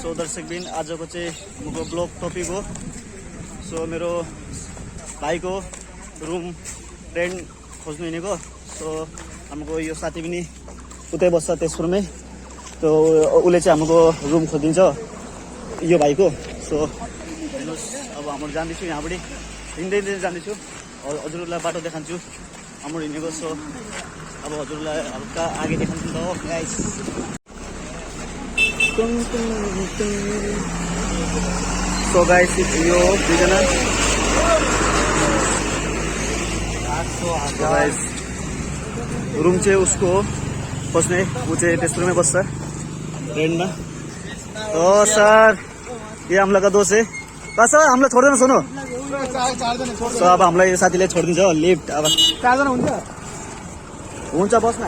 So दर्शकबिन आजको चाहिँ मुको ब्लग टपिक हो। सो मेरो भाइको रुम रेन्ट खोज्नु हिँडेको। सो हाम्रो यो साथी पनि उतै बस्छ तेजपुरमै, तो उसले चाहिँ हाम्रो रुम खोजिदिन्छ यो भाइको। सो हेर्नुहोस् अब हाम्रो जाँदैछु, यहाँबाट हिँड्दै जाँदैछु, हजुरहरूलाई बाटो देखान्छु हाम्रो हिँडेको। सो अब हजुरलाई हल्का आगे देखान्छु नि त हो गाइस। सो गाइस यो दुईजना गाइस रुम चाहिँ उसको बस्ने, ऊ चाहिँ तेजपुरमै बस्छ रेन्टमा। ओ सर ये हम लोग का दोस्त है, बस सर हामीलाई छोड्दैन सुनो। सो अब हामीलाई यो साथीले छोडिदिन्छ लिफ्ट। अब चारजना हुन्छ बस्न,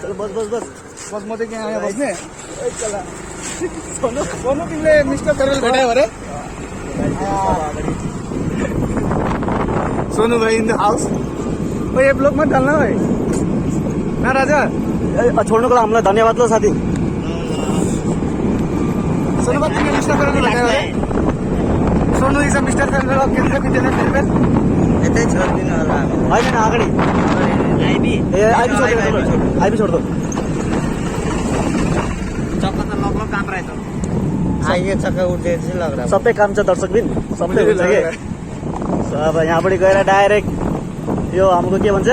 चलो बस बस बस बस म चाहिँ यहाँ बस्ने। सोनु तिमीले मिस्टर फेरवेल भेटायो अरे? सोनु भाइ इन द हाउस। ओ ये ब्लॉग मत डालना भाई ना राजा। छोड्नुको लागि हामीलाई धन्यवाद ल साथी। सोनु भाइ तिमीले मिस्टर फेरवेल भेटायो अरे? Sonu is a mister farewell of केन्द्र विद्यालय फेरवेल। यतै छोडिदिनु होला हामी। होइन अगाडि आइबी आइबी छोड्दो। चक्का त लगभग काम रहेछ। यो चक्का उठ्दै चाहिँ लग रहा सबै काम छ दर्शकबिन, सबै हुन्छ कि। सो अब यहाँबाट गएर डाइरेक्ट यो हाम्रो के भन्छ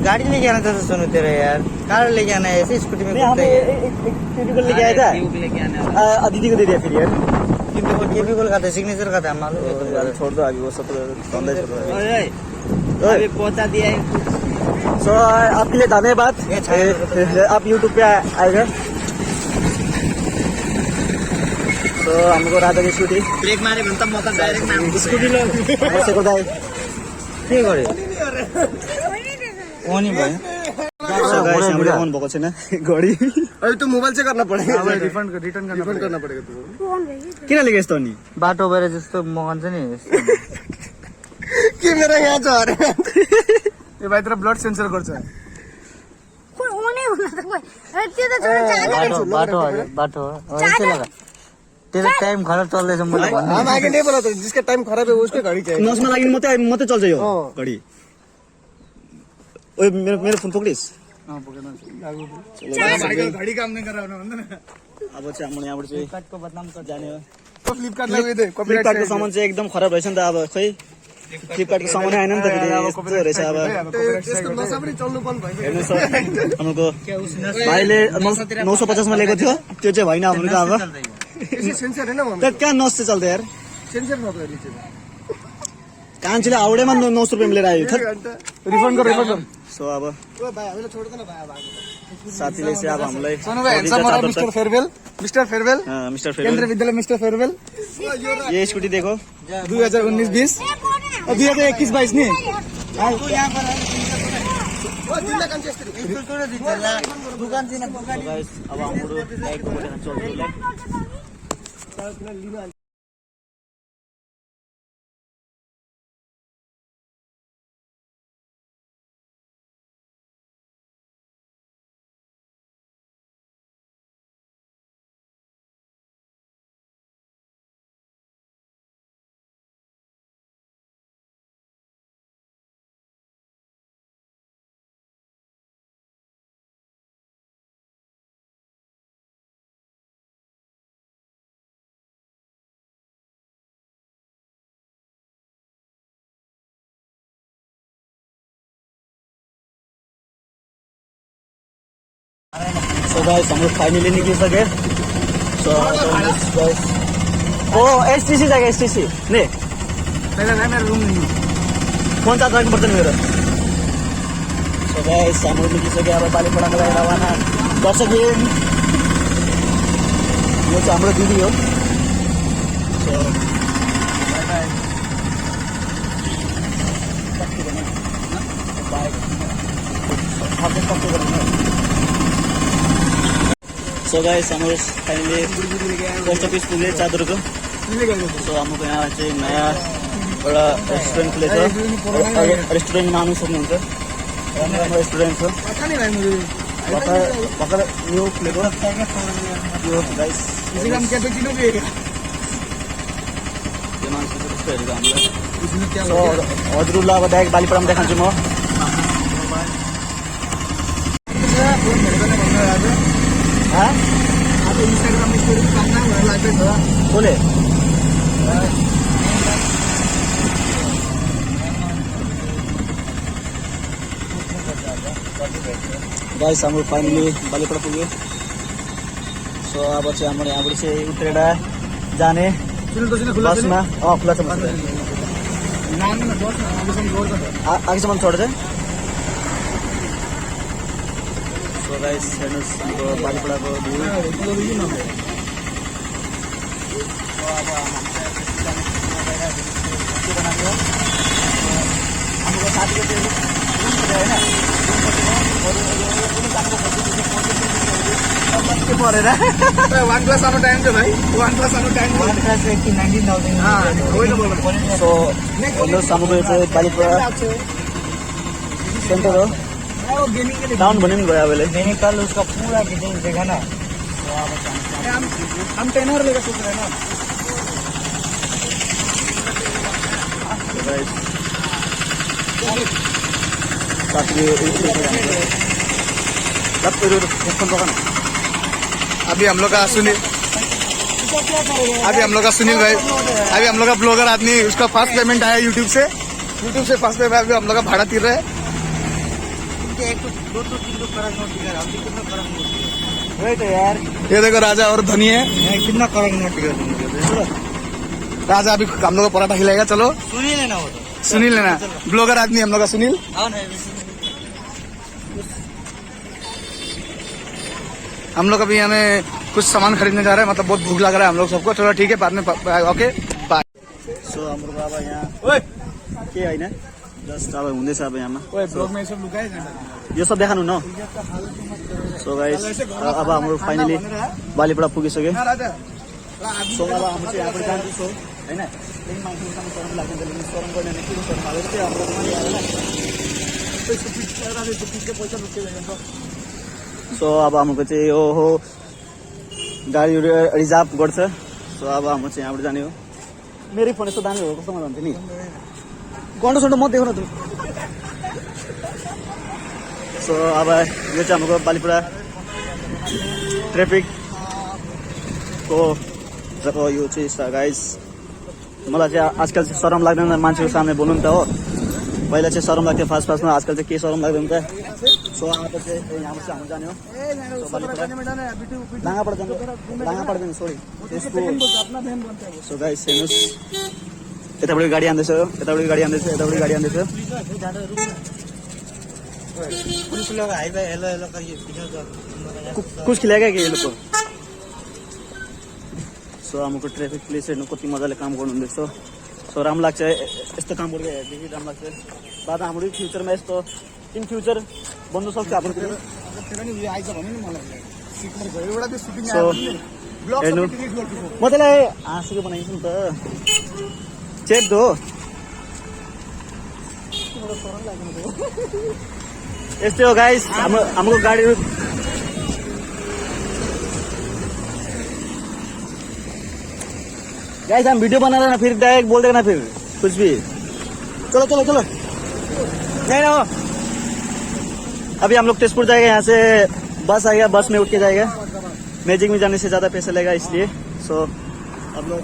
गाड़ी लेके आना था सोनू तेरा यार, कार लेके आना है ऐसे स्कूटी में हम को लेके आया था, लेके आना दीदी को दे दिया फिर यार। केबीकोल का था, सिग्नेचर का था मालूम है। छोड़ दो अभी वो सब धंधा छोड़ दो। अभी पहुंचा दिया है। सो आपके लिए धन्यवाद, आप यूट्यूब पे आएगा। तो हमको राधा की स्कूटी ब्रेक मारे भने त म त डाइरेक्ट नाम स्कूटी लो ऐसे को दाई के गर्यो ओनी भयो। सो गाइस हामीले अन भएको छैन गाडी। अभी तो मोबाइल से करना पड़ेगा, रिटर्न करना पड़ेगा तुमको। किन लेके यस्तो नि बाटो भएर जस्तो मगन छ नि के मेरो यहाँ छ अरे? यो भाइ तेरो ब्लड सेन्सर गर्छ। बाटो बाटो ऐसे लगा तेरो टाइम खराब चल्दैछ मलाई भन्नु। हम आगे नहीं बोला था, जिसका टाइम खराब है उसके गाड़ी चाहिए। नसमा लागि मात्रै चल्छ यो गाडी। ओए मेरो मेरो फोन पक्रिस। गाड़ी काम नहीं कर रहा है। अब चाहिँ हाम्रो यहाँबाट चाहिँ फ्लिपकार्टको बदनाम कर जाने हो। तो फ्लिपकार्ट लगे थे, फ्लिपकार्टको सामान चाहिँ एकदम खराब रहेछ नि त। अब खै फ्लिपकार्टको सामानै आएन नि त फेरि यस्तो रहेछ। अब त्यसको नसा पनि चल्नु बन्द भयो। हेर्नुहोस् हाम्रो भाइले 950 मा लिएको थियो, त्यो चाहिँ भएन हाम्रो त। अब ये सेंसर है ना वहाँ त्यहाँ कहाँ 900 चल्छ यार, सेंसर न तो नीचे कान्छीले हाउडेमा 900 रुपियाँ लिएर आयो। रिफंड कर। सो अब ओ भाई हामीले छोड दे ना भाइ। अब साथीले चाहिँ अब हामीलाई सोनू भाई हैंडसम हो रहा है, mister farewell. Mister farewell mister केन्द्र फेरवेल विद्यालय मिस्टर फेरवेल। ये स्कूटी देखो 2019-20 और 2021-22 नहीं। दुकान चाहिँ गाइस अब हाम्रो बाइकको पट्टि चल्छ। सो गाइस हाम्रो फाइनली निक्लिसके। सो गाइस ओ एसटीसी जाएगा, एसटीसी ने पहले ना मेरा रूम नहीं फोन चार्ज राख्नुपर्छ नि मेरो। सो गाइस हाम्रो निक्लिसके। अब बालीपडाको लागि रवाना। दर्शकबिन यो चाहिँ हाम्रो दिदी हो। सो सो गाइस हाम्रो फाइनली पोस्ट अफिस पुगे चादरको। सो हाम्रो यहाँ चाहिँ नयाँ एउटा रेस्टुरेन्ट खुलेको छ। रेस्टुरेन्टमा आउनु सक्नुहुन्छ, राम्रो राम्रो रेस्टुरेन्ट छ। भर्खर न्यू खुलेको यो गाइस इसी का हम कैपेचिनो भी है यो मान्छे चाहिँ कस्तो हेरेको हामीलाई सो हजुरलाई अब डाइरेक्ट बालीपाडामा देखाउँछु म हाँ? अब इंस्टाग्राम स्टोरी करना है लाइक बोले गाइस हाम्रो फाइनली बालीपाडा पुग्यो सो अब चाहिँ हाम्रो यहाँबाट चाहिँ उत्रेर जाने बसमा खुला छ बस आगेसम्म छोड्छ सो गाइस हेर्नुहोस् हाम्रो बालीपाडाको भ्यू हाम्रो साथीको परेर वन प्लस आनो टाइम छ भाइ वन प्लस आनो टाइम सो हेर्नुहोस् हाम्रो चाहिँ बालीपाडा सेन्टर हो टाउन भन्ने पनि गयो अब मैंने कल उसका पूरा डिटेल्स देखा ना हम टेनर लेकर सोच रहे हैं ना अभी हम लोग का सुनील भाई अभी हम लोग का ब्लॉगर आदमी उसका फर्स्ट पेमेंट आया यूट्यूब से फर्स्ट पेमेंट अभी हम लोग का भाड़ा तीर रहे हैं वही तो यार ये देखो राजा और धनी है कितना कड़क नोट टिकट राजा अभी हम लोग को पराठा खिलाएगा चलो सुनी लेना वो तो सुनील लेना ब्लॉगर आदमी हम लोग का सुनील हम लोग अभी हमें कुछ सामान खरीदने जा रहे हैं मतलब बहुत भूख लग रहा है हम लोग सबको चलो ठीक है बाद में ओके बाय सो हाम्रो अब यहाँ के होइन जस्ट अब हुँदैछ अब यहाँमा यो सब देखानु न सो गाइस अब हाम्रो फाइनली बालीपाडा पुगिसक्यो सो अब हाम्रो चाहिँ यहाँबाट जान्छु सो होइन लेकिन मान्छेसँग सरम लाग्दैन लेकिन सरम गर्ने के सरम हालेर चाहिँ हाम्रो पैसा लुट्यो सो अब हाम्रो चाहिँ यो हो गाडी रिजर्भ गर्छ सो अब हाम्रो चाहिँ यहाँबाट जाने हो मेरै फोन यस्तो दामी हो कस्तोमा जान्थ्यो नि गन्डो सन्डो मत देखो न तुम सो अब यो चाहिँ हाम्रो बालीपाडा ट्राफिकको जग्गा यो चाहिँ गाइस मलाई चाहिँ आजकल चाहिँ सरम लाग्दैन मान्छेको सामने बोल्नु नि त हो पहिला चाहिँ सरम लाग्थ्यो फर्स्टमा आजकल चाहिँ के सरम लाग्दैन त सो अब चाहिँ यहाँबाट चाहिँ हाम्रो जाने हो लाङापाडा जाने सरी त्यसको सो गाइस हेर्नुहोस् यताबाट गाडी आउँदैछ यताबाट गाडी आउँदैछ पुलिस लोग हाई भाई हेलो हेलो का ये वीडियो कुछ खिलाएगा कि ये लोग को सो हाम्रो ट्राफिक पुलिस हेर्नु कति मजाले काम गर्नुहुँदैछ सो राम्रो लाग्छ यस्तो काम गर्दै हेर्दै राम्रो लाग्छ बाद हाम्रो फ्युचरमा यस्तो इन फ्युचर बन्नु सक्छ हाम्रो सो हेर्नु म त्यसलाई हाँसेको बनाइदिन्छु नि त चेप दो यस्तै हो गाइस हाम्रो गाडीहरू गाइस हम वीडियो बना रहे ना फिर डायरेक्ट बोल देना फिर कुछ भी चलो चलो चलो नहीं ना अभी हम लोग तेजपुर जाएगा यहाँ से बस आएगा बस में उठ के जाएगा मैजिक में जाने से ज़्यादा पैसा लेगा इसलिए सो आप लोग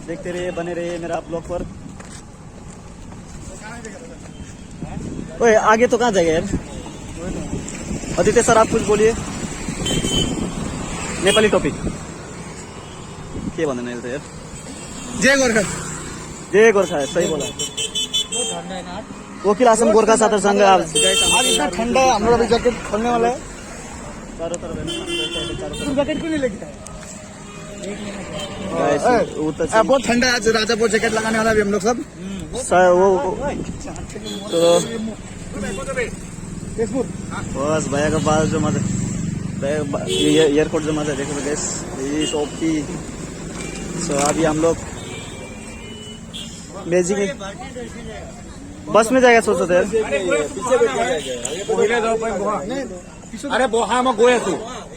देखते रहिए बने रहिए मेरा ब्लॉग पर ओए आगे तो कहाँ जाएगा यार आदित्य सर आप कुछ बोलिए नेपाली टॉपिक के भन्दैन अहिले त यार जय गोर्खा सही बोला वकील आसम गोर्खा साथर संघ आज इतना ठंडा है हम लोग अभी जैकेट खोलने वाला है चारों तरफ तुम जैकेट क्यों नहीं लेके आए बहुत ठंडा है आज राजा वो जैकेट लगाने वाला भी हम लोग सब वो तो बस भैया का बाल जो मजा एयरपोर्ट जो मजा देखो गैस ये शॉप की सो अभी हम लोग मैजिक बस में जाएगा सोचो थे अरे हाँ म गयो तू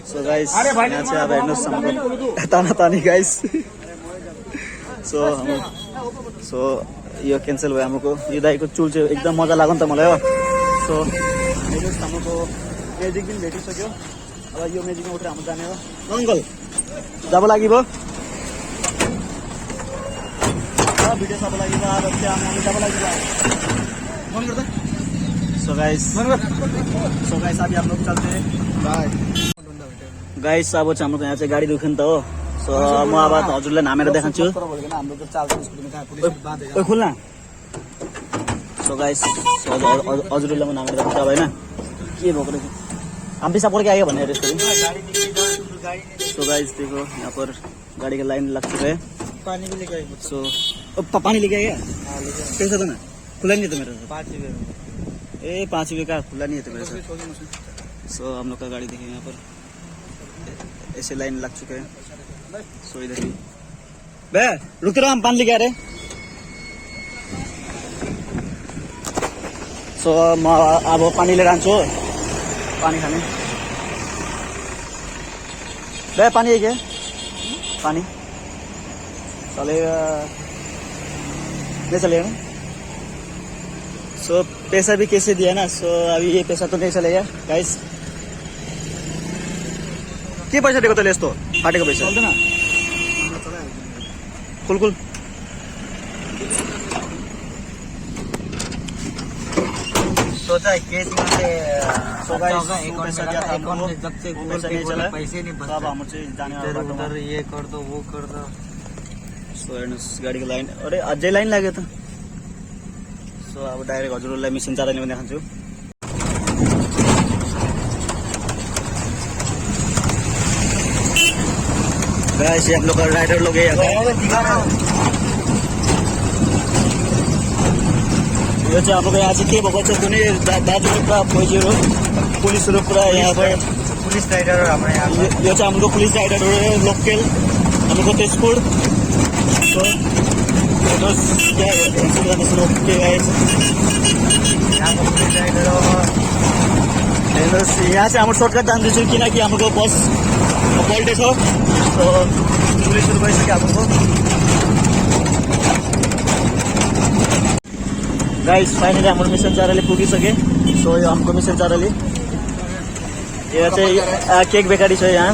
सो गाइस यहाँ चाहिँ अब हेर्नुहोस् हाम्रो तानातानी गाइस सो यो क्यान्सल भयो हाम्रो यो दाईको चुल चाहिँ एकदम मजा लाग्यो नि त मलाई हो सो हेर्नुहोस् हाम्रो म्याजिक पनि भेटिसक्यो अब यो म्याजिकमा उठेर हाम्रो जाने हो अङ्कल যাব লাগিব भिडियो सब লাগিব अब त्यहाँ हामी যাব লাগিব सो गाइस अभी हम लोग चलते हैं गाइस अब चाहिँ हाम्रो यहाँ चाहिँ गाडी दुख्यो नि त हो सो म अब हजुरलाई नामेर देखाउँछु ओइ खुल्न सो गाइस हजुरलाई म नामेर देखाउँछु अब होइन के भएको रहेछ हम भी सपोर्ट के आएगा बने रेस्ट सो गाइस देखो यहाँ पर गाड़ी का लाइन लग चुका है पानी भी लेके आए सो पानी लेके आएगा कैसा था ना खुला नहीं था मेरा 5 रुपये ए 5 रुपये का खुला नहीं है तो मेरे साथ सो हम लोग का गाड़ी देखिए यहाँ पर ऐसे लाइन लग चुके हैं सो इधर भी बे रुक रहा हम पानी लेके आ रहे सो म अब पानी लिएर आन्छु पानी खाने बे पानी है क्या पानी चलेगा नहीं चलेगा ना सो पैसा भी कैसे दिया ना सो अभी ये पैसा तो नहीं चलेगा गाइस के पैसा दिएको तैँले यस्तो फाटेको पैसा चल्दैन कुल कुल सोचा केस में से सो गाइस पैसा दिया था अकाउंट में जब से गूगल पे चला पैसे नहीं तो अब हम चाहिँ जाने इधर उधर ये कर दो वो कर दो सो हेर्नुहोस् गाडीको लाइन अरे अझै लाइन लाग्यो त सो अब डाइरेक्ट हजुरहरूलाई मिसन चाराले पनि देखाउँछु गाइस हम लोग राइडर लोग है यो चाहिँ हाम्रो यहाँ चाहिँ के भएको छ कुनै दाजुहरू पुरा फौजीहरू पुलिसहरू पुरा यहाँ पर पुलिस राइडर हमारे यहाँ यो चाहिँ हाम्रो पुलिस राइडरहरू लोकल हाम्रो तेजपुर सो हेर्नुहोस् क्या के गाइस यहाँ को पुलिस राइडर हेर्नुहोस् यहाँ चाहिँ हाम्रो सर्टकट जाँदैछु किनकि हाम्रो बस पल्टे छ सो पुलिसहरू गइसक्यो हाम्रो गाइस फाइनली हाम्रो मिसन चाराले पुगिसके सो यो हाम्रो मिसन चाराले यो चाहिँ केक बेकरी छ यहाँ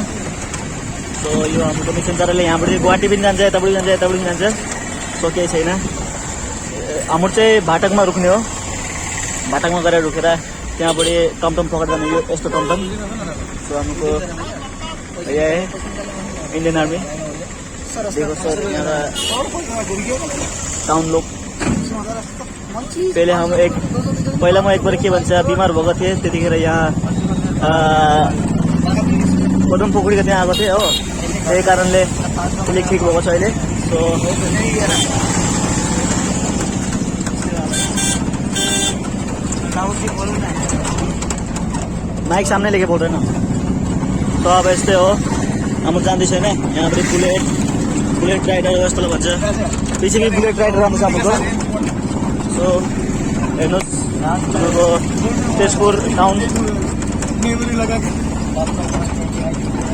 सो यो हाम्रो मिसन चाराले यहाँबाट गुवाहाटी पनि जान्छ यताबाट जान्छ यताबाट पनि जान्छ सो केही छैन हाम्रो चाहिँ भाटकमा रुक्ने हो भाटकमा गएर रुकेर त्यहाँबाट टमटम पकड जाने यो यस्तो टमटम सो हाम्रो यहाँ इंडियन आर्मी देखो सर यहाँ टाउन लोग पहले हम पहिला म एक बार के भन्छ बिमार भएको थिएँ त्यतिखेर यहाँ पदम पोखरीको त्यहाँ आएको थिएँ हो त्यही कारणले अलिक ठिक भएको छ अहिले सो माइक सामने लेके बोल रहे ना तो अब यस्तै हो हाम्रो जाँदैछ होइन यहाँबाट बुलेट राइडर जस्तो भन्छ पछि पनि बुलेट राइडर राम्रो छ हाम्रो सो हेर्नुहोस् हाम्रो तेजपुर टाउन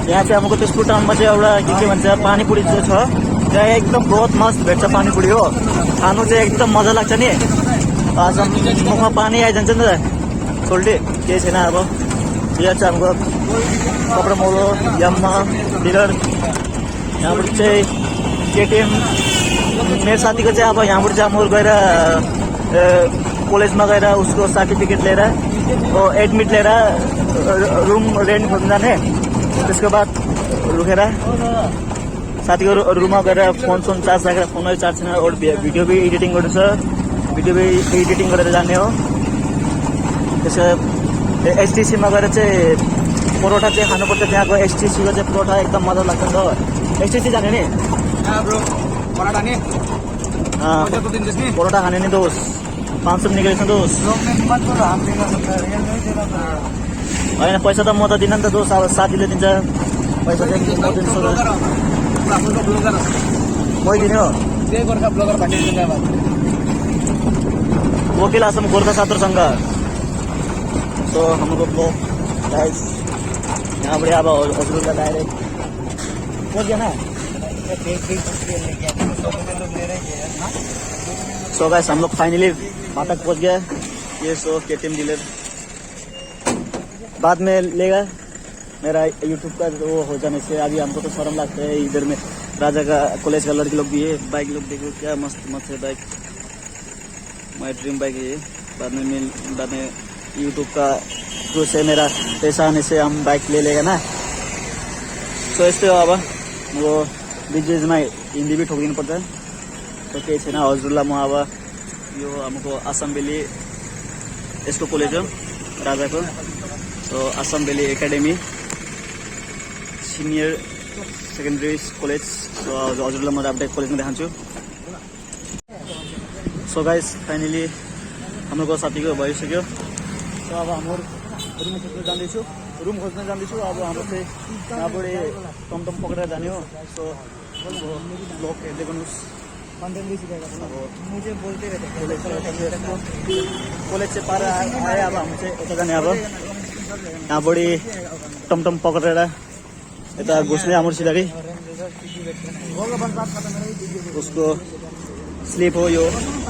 यहाँ चाहिँ हाम्रो तेजपुर टाउनमा चाहिँ एउटा के भन्छ पानीपुरी चाहिँ छ त्यहाँ एकदम बहुत मस्त भेट्छ पानीपुरी हो खानु चाहिँ एकदम मजा लाग्छ नि आज मुखमा पानी आइजान्छ नि त सोल्टी केही छैन अब यहाँ चाहिँ हाम्रो कपडा मोलो यम्मा डिलर यहाँबाट चाहिँ केटिएम मेरो साथीको चाहिँ अब यहाँबाट चाहिँ म गएर कलेजमा गएर उसको सर्टिफिकेट लिएर एडमिट लिएर रुम रेन्ट खोज्न जाने त्यसको बाद रुकेर साथीको रुममा गएर फोन चार्ज राखेर फोनमै चार्ज छैन और भिडियो भी एडिटिङ गर्नु छ भिडियो भी एडिटिङ गरेर जाने हो त्यसको एसटिसीमा गएर चाहिँ परोठा चाहिँ खानुपर्छ त्यहाँको एसटिसीको चाहिँ परोठा एकदम मजा लाग्छ नि त एसटिसी जाने नि परोठा खाने नि दोस्त 500 निकलेछ दोस होइन पैसा त म त दिन्न नि त दोस अब साथीले दिन्छ पैसा चाहिँ म दिन्छु मै दिने हो वकिल आसम गोर्खा छात्र संघ सो हाम्रो ब्लग गाइस यहाँबाट अब हजुरलाई डाइरेक्ट पहुँच गया ना। सो गाइस हम लोग फाइनली बाटक पहुँच गया। ये सो KTM डीलर बाद में लेगा मेरा यूट्यूब का वो हो जाने से। अभी हमको तो शर्म लगता है, इधर में राजा का कॉलेज का लड़के लोग भी है। बाइक लोग देखो क्या मस्त मस्त है बाइक, माई ड्रीम बाइक है ये। बाद में यूट्यूब का थ्रू से मेरा पैसा आने से हम बाइक ले लेगा ना। सो यस्तै हो अब वो बिचमा हिन्दी भी ठोकिदिनु पर्छ। तो केही छैन, हजुरलाई म अब यो हाम्रो आसाम भ्याली यसको कलेज हो राजाको। So Assam valley academy senior secondary college. So हजुरलाई म अब कलेजमा देखाउँछु। सो गाइस फाइनली हाम्रो साथीको भइसक्यो। सो अब हाम्रो रुम खोज्न जाँदैछु। अब हाम्रो चाहिँ यहाँबाट टमटम पक्रेर जाने हो। सो ब्लग हेर्दै गर्नुहोस्। कलेज चाहिँ पार आए। अब हामी चाहिँ यता जाने। अब यहाँबाट टमटम पक्रेर यता घुस्ने हाम्रो सिधै। उसको स्लिप हो यो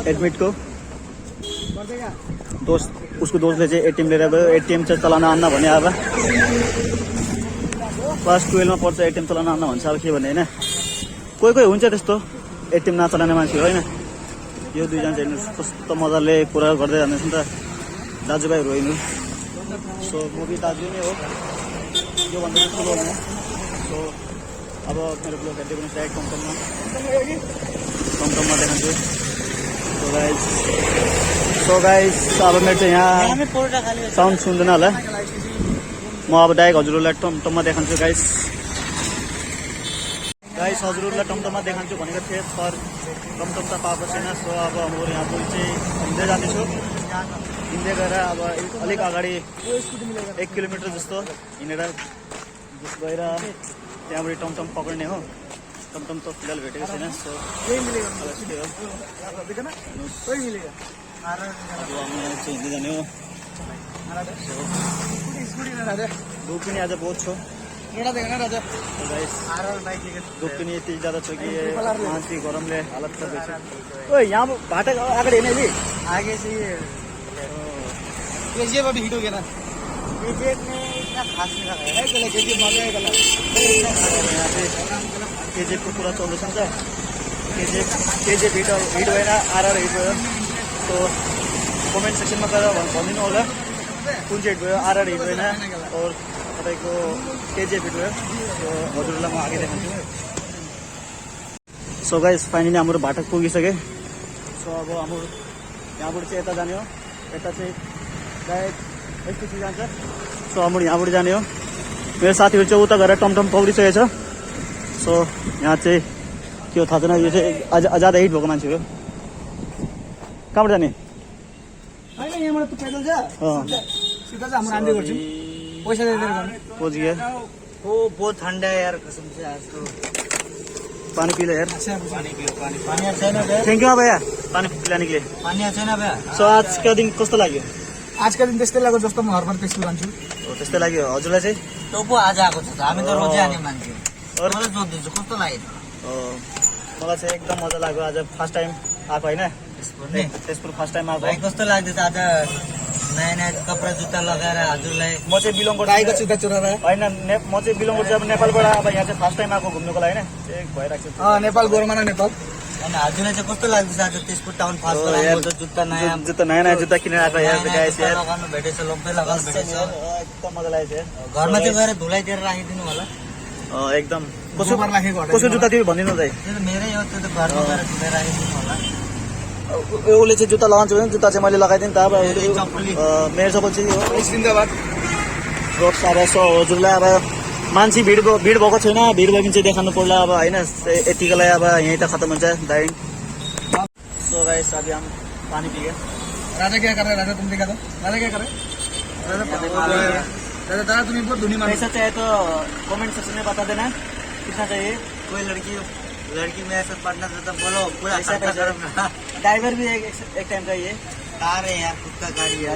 एडमिटको। उसको दोस्तले चाहिँ एटिएम लिएर गयो। एटिएम चाहिँ चलाउन आन्न भने अब क्लास 12मा पढ्छ, एटिएम चलाउन आन्न भन्छ। अब के भन्ने होइन, कोही हुन्छ त्यस्तो एटिएम नचलाउने मान्छे होइन। यो दुईजना चाहिँ हेर्नुहोस् कस्तो मजाले कुरा गर्दै जाँदैछ नि त दाजुभाइहरू होइन। सो म पनि दाजु नै हो, योभन्दा ठुलो हो म। सो अब मेरो ब्लग हेर्दै गर्नुहोस् डाइरेक्ट टमटममा देखाउँछु। सो गाइस अब मेरो चाहिँ यहाँ साउन्ड सुन्दैन होला। म अब डाइरेक्ट हजुरहरूलाई टमटममा देखाउँछु। गाइस हजुरहरूलाई टमटममा देखाउँछु भनेको थिएँ, पर टमटम त पाएको छैन। सो अब हाम्रो यहाँको चाहिँ हिँड्दै जाँदैछु। हिँड्दै गएर अब अलिक अगाडि 1 किलोमिटर जस्तो हिँडेर गएर त्यहाँबाट टमटम पक्रिने हो। टमटम त फिलहाल भेटेको छैन। सो हिँड्दै जाने हो। धूप पनि आज बहुत छ। धूप पनि यति ज्यादा छ कि मान्छे गरमले हालत खराब छ। ओ यहाँ भाटा अगाडि हेर्ने नि आगे से केजीएफ अभी हिट हो गया ना। केजीएफ में इतना खास नहीं लगा है, केजीएफ मजा आएगा। यहाँ पे केजीएफ को पूरा चल्दैछ नि त। केजीएफ हिट भएन, आरआर हिट भयो। तो कमेन्ट सेक्सनमा गएर भनिदिनु होला कुन चाहिँ हिट भयो, आरआर हिट भएन और तपाईँको केजीएफ हिट भयो। सो हजुरलाई म आगे देखाउँछु। सो गाइस फाइनली हाम्रो भाटक पुगिसक्यो। सो अब हाम्रो यहाँबाट चाहिँ यता जाने हो। यता चाहिँ डाइरेक्ट एकैचोटि जान्छ। सो हाम्रो यहाँबाट जाने हो। मेरो साथीहरू चाहिँ उता गएर टमटम पक्रिसकेको छ। सो यहाँ चाहिँ के हो थाहा छैन, यो चाहिँ ज्यादा हिट भएको मान्छे हो। कहाँबाट जाने? यहाँबाट तँ पैदल जा, सीधा जा, हाम्रो आन्टी गर्छौँ। पैसा दे पहुँच गया। ओ बहुत ठंडा है यार कसम से आज तो। पानी पी ले यार। पानी अच्छा है ना भैया? थैंक यू भैया पानी पिलाने के लिए। पानी अच्छा है ना भैया? सो आज का दिन कस्तो लाग्यो? आजका दिन त्यस्तै लाग्यो जस्तो म हरबार त्यस्तो जान्छु। त्यस्तै लाग्यो। हजुरलाई चाहिँ? तो पो आज आएको छ त, हामी त रोजै आउने मान्छे। मलाई सोध्दैछु कस्तो लाग्यो? मलाई चाहिँ एकदम मजा लाग्यो। आज फर्स्ट टाइम आएको होइन, तेजपुर फर्स्ट टाइम आएको। भाइ कस्तो लाग्दैछ आज नयाँ नयाँ कपडा जुत्ता लगाएर हजुरलाई? म चाहिँ बिलोङ गर्छु गाईको जुत्ता चोराएर होइन, म चाहिँ बिलोङ गर्छु अब नेपालबाट। अब यहाँ चाहिँ फर्स्ट टाइम आएको घुम्नुको लागि होइन, एक भइरहेको छ। नेपाल गोरमाना नेपाल। अनि हजुरलाई चाहिँ कस्तो लाग्दैछ आज तेजपुर टाउन फर्स्ट टाइम जुत्ता नयाँ नयाँ जुत्ता किनेर आएको यार। लगाउनु भेटेछ, लोम्पै लगाउनु भेटेछ। एकदम मजा लागेको छ। घरमा चाहिँ गएर धुलाइदिएर राखिदिनु होला। एकदम कसो जुत्ता तिमी भनिदिनु त। त्यो त मेरै हो, त्यो त घरमा गएर धुलाइ राखिदिनु होला। उसले चाहिँ जुत्ता लगाउँछु भने जुत्ता चाहिँ मैले लगाइदिएँ नि त। अब मेरो चप्पल चाहिँ हो जिन्दाबाद। रोक्स। अब सो हजुरलाई अब मान्छे भिड भएको छैन, भिड भयो भने चाहिँ देखाउनु पर्ला अब होइन। यतिको लागि अब यहीँ त खत्तम हुन्छ दाइङ। सो गाइस अभी हम पानी पी गए। राजा क्या कर रहा है? राजा तुम देखा था? राजा क्या कर रहा है? राजा दादा तुम्हें बहुत धुनी मांग। पैसा चाहिए तो कमेंट सेक्शन में बता देना कितना चाहिए। कोई लड़की मेरे साथ पढ़ना था तो बोलो, पूरा पैसा खर्चा करूंगा। ड्राइवर भी एक टाइम चाहिए। कार है यार, खुद का गाड़ी है।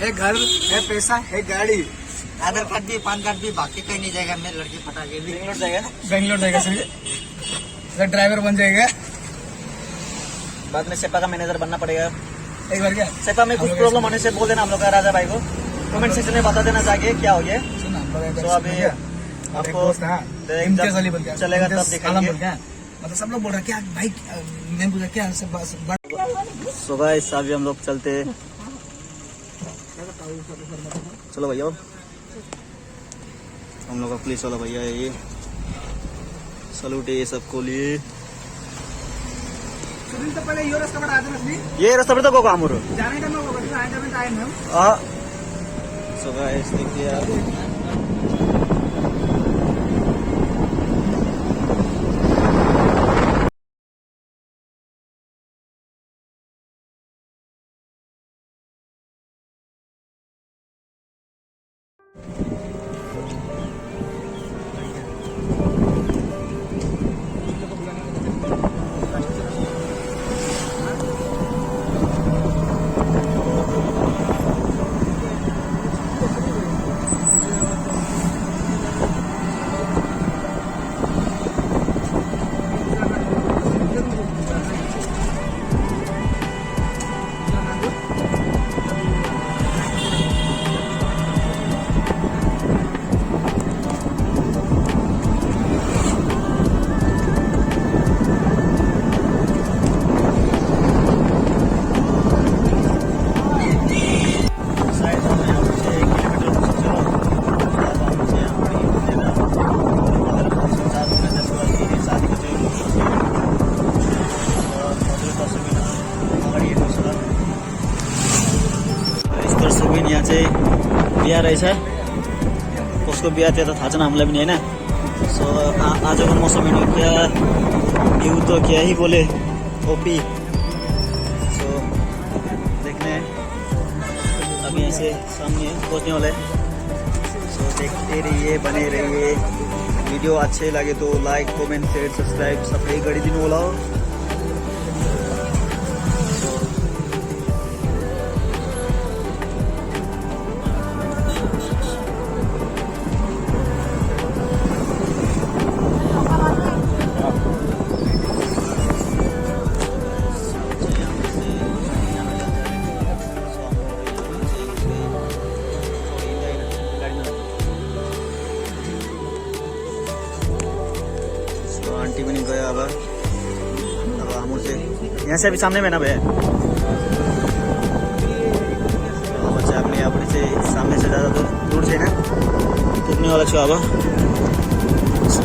है घर है, पैसा है, गाड़ी आधार कार्ड भी पान कार्ड भी बाकी कहीं नहीं जाएगा। मेरे लड़की फटा के भी बेंगलोर जाएगा ना, बेंगलोर जाएगा सर, ये ड्राइवर बन जाएगा। बाद में सेपा का मैनेजर बनना पड़ेगा। एक बार क्या सेपा में कुछ प्रॉब्लम होने से बोल देना हम लोग का राजा भाई को, कमेंट सेक्शन में बता देना जाके क्या हो गया। सुन, हम लोग एक तो बार अभी सुनेंगे। आपको दोस्त हाँ, इम्तियाज अली बोल के चलेगा तब इम्तियाज दिखाएंगे। आलम बोल के, मतलब सब लोग बोल रहे क्या भाई, मैंने पूछा क्या सब सो गाइस अभी हम लोग चलते। चलो भैया, हम लोग का पुलिस वाला भैया है ये, सलूट है ये सबको लिए। तो पहले ये रास्ता पर आते हैं, ये रास्ता पर तो को आमुर जाने का लोग आए में टाइम है। सो गाइस देखिए आप, यहाँ चाहिँ बिहा रहेछ। कसको बिहा त्यो त थाहा छैन हामीलाई पनि होइन। सो आजको मौसम हेर्नु क्या हिउ तो क्या ही बोले ओपी। सो देखने अभी यहाँ से सामने पहुँचने वाला है। सो देखते रहिए, बने रहिए। वीडियो अच्छे लगे तो लाइक कमेंट शेयर सब्सक्राइब सबै गरिदिनु होला। आंटी भी नहीं गया। अब हम से यहाँ से अभी सामने में ना भैया, अपने यहाँ से सामने से ज़्यादा दूर से ना पुग्ने वाला छु। अब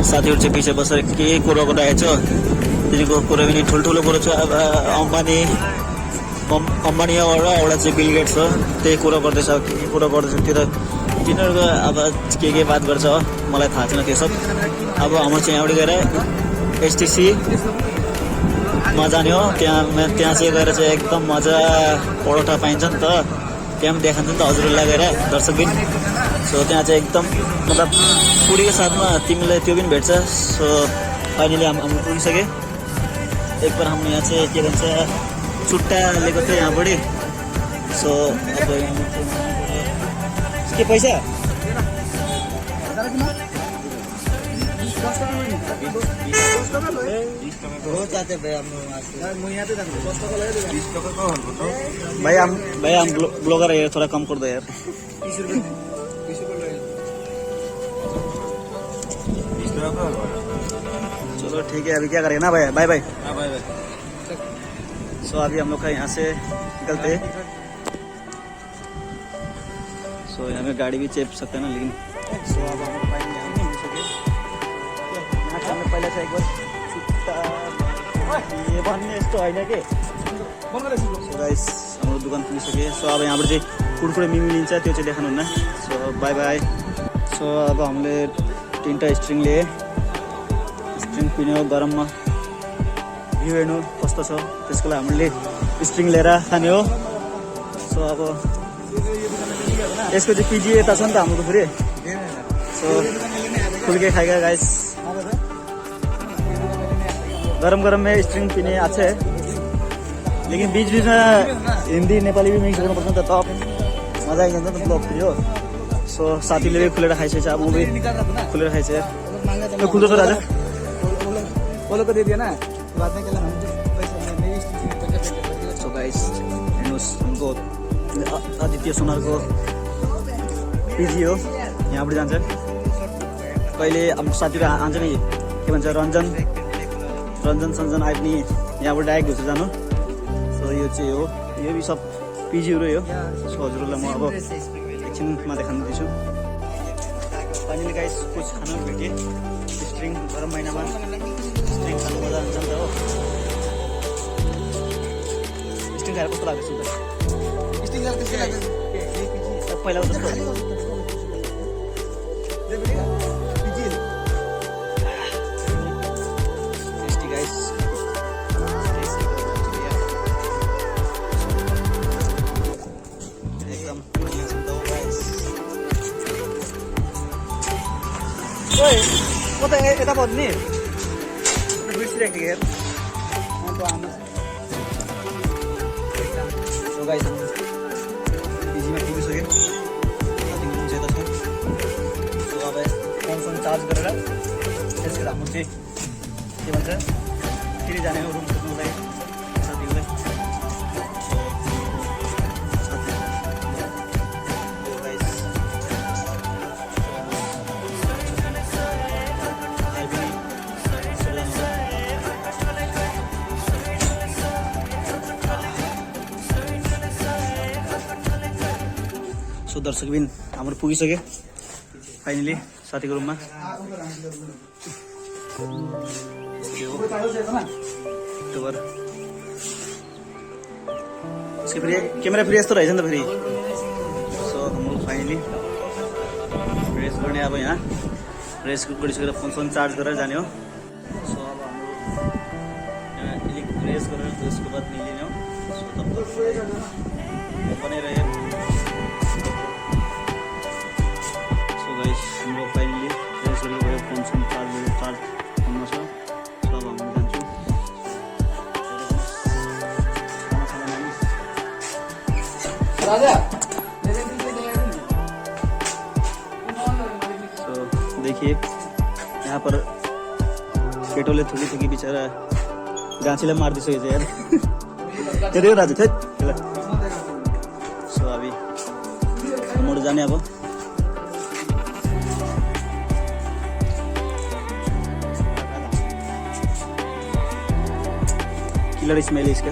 साथीहरू चाहिँ पछि बसेर के कुरो गरिरहेको छ, तिनीहरूको कुरो पनि ठुल्ठुलो कुरो छ। अब अम्बानी एउटा चाहिँ बिल गेट्स हो, त्यही कुरो गर्दैछ। के कुरो गर्दैछ त्यो त तिनीहरूको अब के बात गर्छ मलाई थाहा छैन त्यो सब। अब हाम्रो चाहिँ यहाँबाट गएर एसटिसी मा जाने हो। त्यहाँ चाहिँ गएर चाहिँ एकदम मजा परोठा पाइन्छ नि त, त्यहाँ पनि देखान्छ नि त हजुरहरूलाई गएर दर्शकबिन। सो त्यहाँ चाहिँ एकदम मतलब पुरीको साथमा तिमीलाई त्यो पनि भेट्छ। सो फाइनली हामी पुगिसके। एक बार हम यहाँ चाहिँ के भन्छ छुट्टा लिएको थियो यहाँबाट। सो अब के पैसा भाई हम ब्लॉगर है, थोड़ा कम कर दो यार। चलो ठीक है, अभी क्या करेंगे ना भाई, बाय बाय। सो अभी हम लोग का यहाँ से निकलते। सो यहाँ में गाड़ी भी चेप सकते हैं ना, लेकिन सो अब हम लोग यहाँ नहीं मिल सके। यहाँ से हमें पहले से एक बार ये भन्ने यस्तो होइन के। सो गाइस हाम्रो दुकान पुगिसके। सो अब यहाँबाट चाहिँ कुरकुरे मिमी लिन्छ, त्यो चाहिँ देखाउनुहुन्न। So bye bye. सो अब हामीले 3टा स्ट्रिङ लिए, स्ट्रिङ पिन्यो गरममा। भ्यू हेर्नु कस्तो छ, त्यसको लागि हामीले स्ट्रिङ लिएर खाने हो। सो अब यसको चाहिँ पिजी यता छ नि त हाम्रो फेरि। सो खुल के खाएगा गाइस। गरम गरम में स्ट्रिंग पीने अच्छे है, लेकिन बीच बीच में हिंदी नेपाली भी मिक्स गर्नुपर्छ नि त, तब मजा आइन्छ नि त ब्लग भिडियो। सो साथीले खुलेर खाइसकेछ अब म पनि खुलेर खाइसकेँ यो खुल्दो राजा वो लोग को दे दिया ना बाद में कहला हम पैसा नहीं सो गाइस हेर्नुहोस् हाम्रो आदित्य सोनारको पिजी हो यहाँबाट जान्छ कहिले हाम्रो साथीहरू आउँछ नि के भन्छ रञ्जन सञ्जन आए पनि यहाँबाट डाइरेक्ट हुन्छ जानु सो यो चाहिँ हो यो भी सब पिजीहरू हो सो हजुरहरूलाई म अब एकछिनमा देखाउँदैछु फाइनली गाइस कुछ खानु भेटेँ स्ट्रिङ गरम महिनामा स्ट्रिङ खानु मजा आउँछ नि त हो स्ट्रिङ खाएर कस्तो लाग्दैछ स्टिंगर कैसे लगे पहिलाको जस्तो टेस्टी गाइस एकदम ओए म त यता पर्छ नि बिर्सिरहेको थिएँ हेर सो गाइस पिजीमा पुगिसक्यो साथीको रुम चाहिँ यता छ सो अब फोन चार्ज गरेर त्यसबाट हाम्रो चाहिँ के भन्छ फेरि जाने हो रुम खोज्नुको लागि साथीहरूलाई सो दर्शकबिन हाम्रो पुगिसक्यो फाइनली साथीको रुममा फेरि क्यामेरा फेरि यस्तो रहेछ नि त फेरि सो हाम्रो फाइनली रेस्ट गर्ने अब यहाँ रेस्ट गरिसकेर फोन चार्ज गरेर जाने हो सो अब हाम्रो यहाँ अलिक रेस्ट गरेर त्यसको बाद निलिने हो सो तपाईँ बनाइरह्यो हाम्रो फाइनली रेस्ट गरेर गयो फोन चार्ज फोनमा छ सो अब हामी जान्छौँ राजा तो देखिए यहाँ पर केटोले थुकी बिचरा गाँचीलाई मारिदिइसकेको छ यार त्यो राजु थे सो अभी मोड जाने अब किलर स्मेल है इसका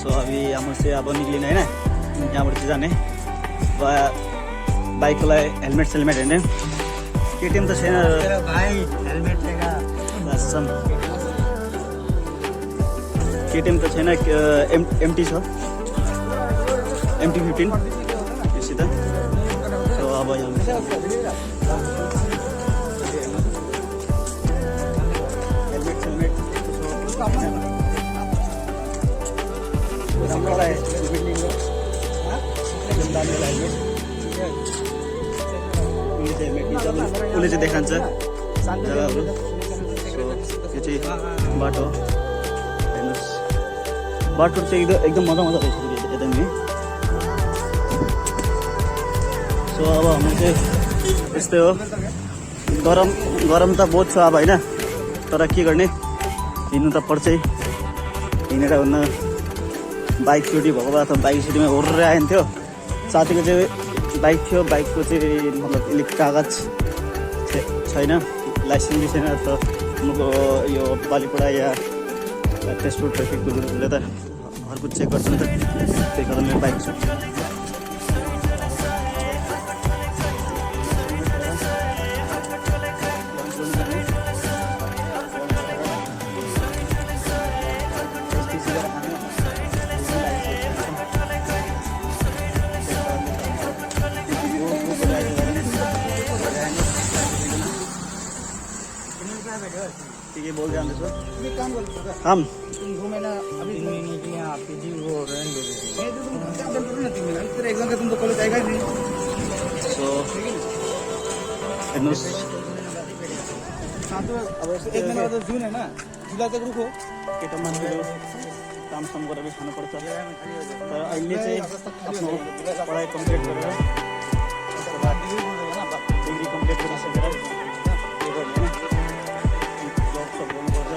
सो अभी यहाँ से अब निक्लिने होइन यहाँबाट चाहिँ जाने बाइकको लागि हेलमेट हेर्ने केटिएम त छैन केटिएम त छैन एमटी छ MT-15 योसित सो अब यहाँ उसले चाहिँ देखान्छ जग्गाहरू सो यो चाहिँ बाटो हेर्नुहोस् बाटो चाहिँ एकदम मजा रहेछ एकदम नि सो अब हाम्रो चाहिँ यस्तै हो गरम त बहुत छ अब होइन तर के गर्ने हिँड्नु त पर्छै हिँडेर हुन्न बाइक चोरी भएको भए अथवा बाइक चोरीमा ओर्रे आयो थियो साथीको चाहिँ बाइक थियो बाइकको चाहिँ मतलब अलिक कागज छैन लाइसेन्स भी छैन अथवा यो बालीपडा या तेजपुर ट्राफिकले त हर कुछ चेक गर्छ नि त त्यही कारण मेरो बाइक छ ये बोल जाने सो ये काम बोल सकता हम तुम घूमे ना अभी घूमने के लिए आप पीजी वो रहने दो मैं तो तुम क्या कर रहे हो ना 3 महीना तेरा एग्जाम का तुम तो कॉलेज आएगा नहीं सो हेर्नुहोस् साथ में अब 1 महीना तो जून है ना जुलाई तक रुको केटा मान्छेहरू कामसाम गरेर खानुपर्छ। तर अहिले चाहिँ आफ्नो पढाइ कम्प्लिट गरेर त्यसको बाद डिग्री कम्प्लिट गरिसकेर के गर्ने होइन, जब सब गर्नुपर्छ।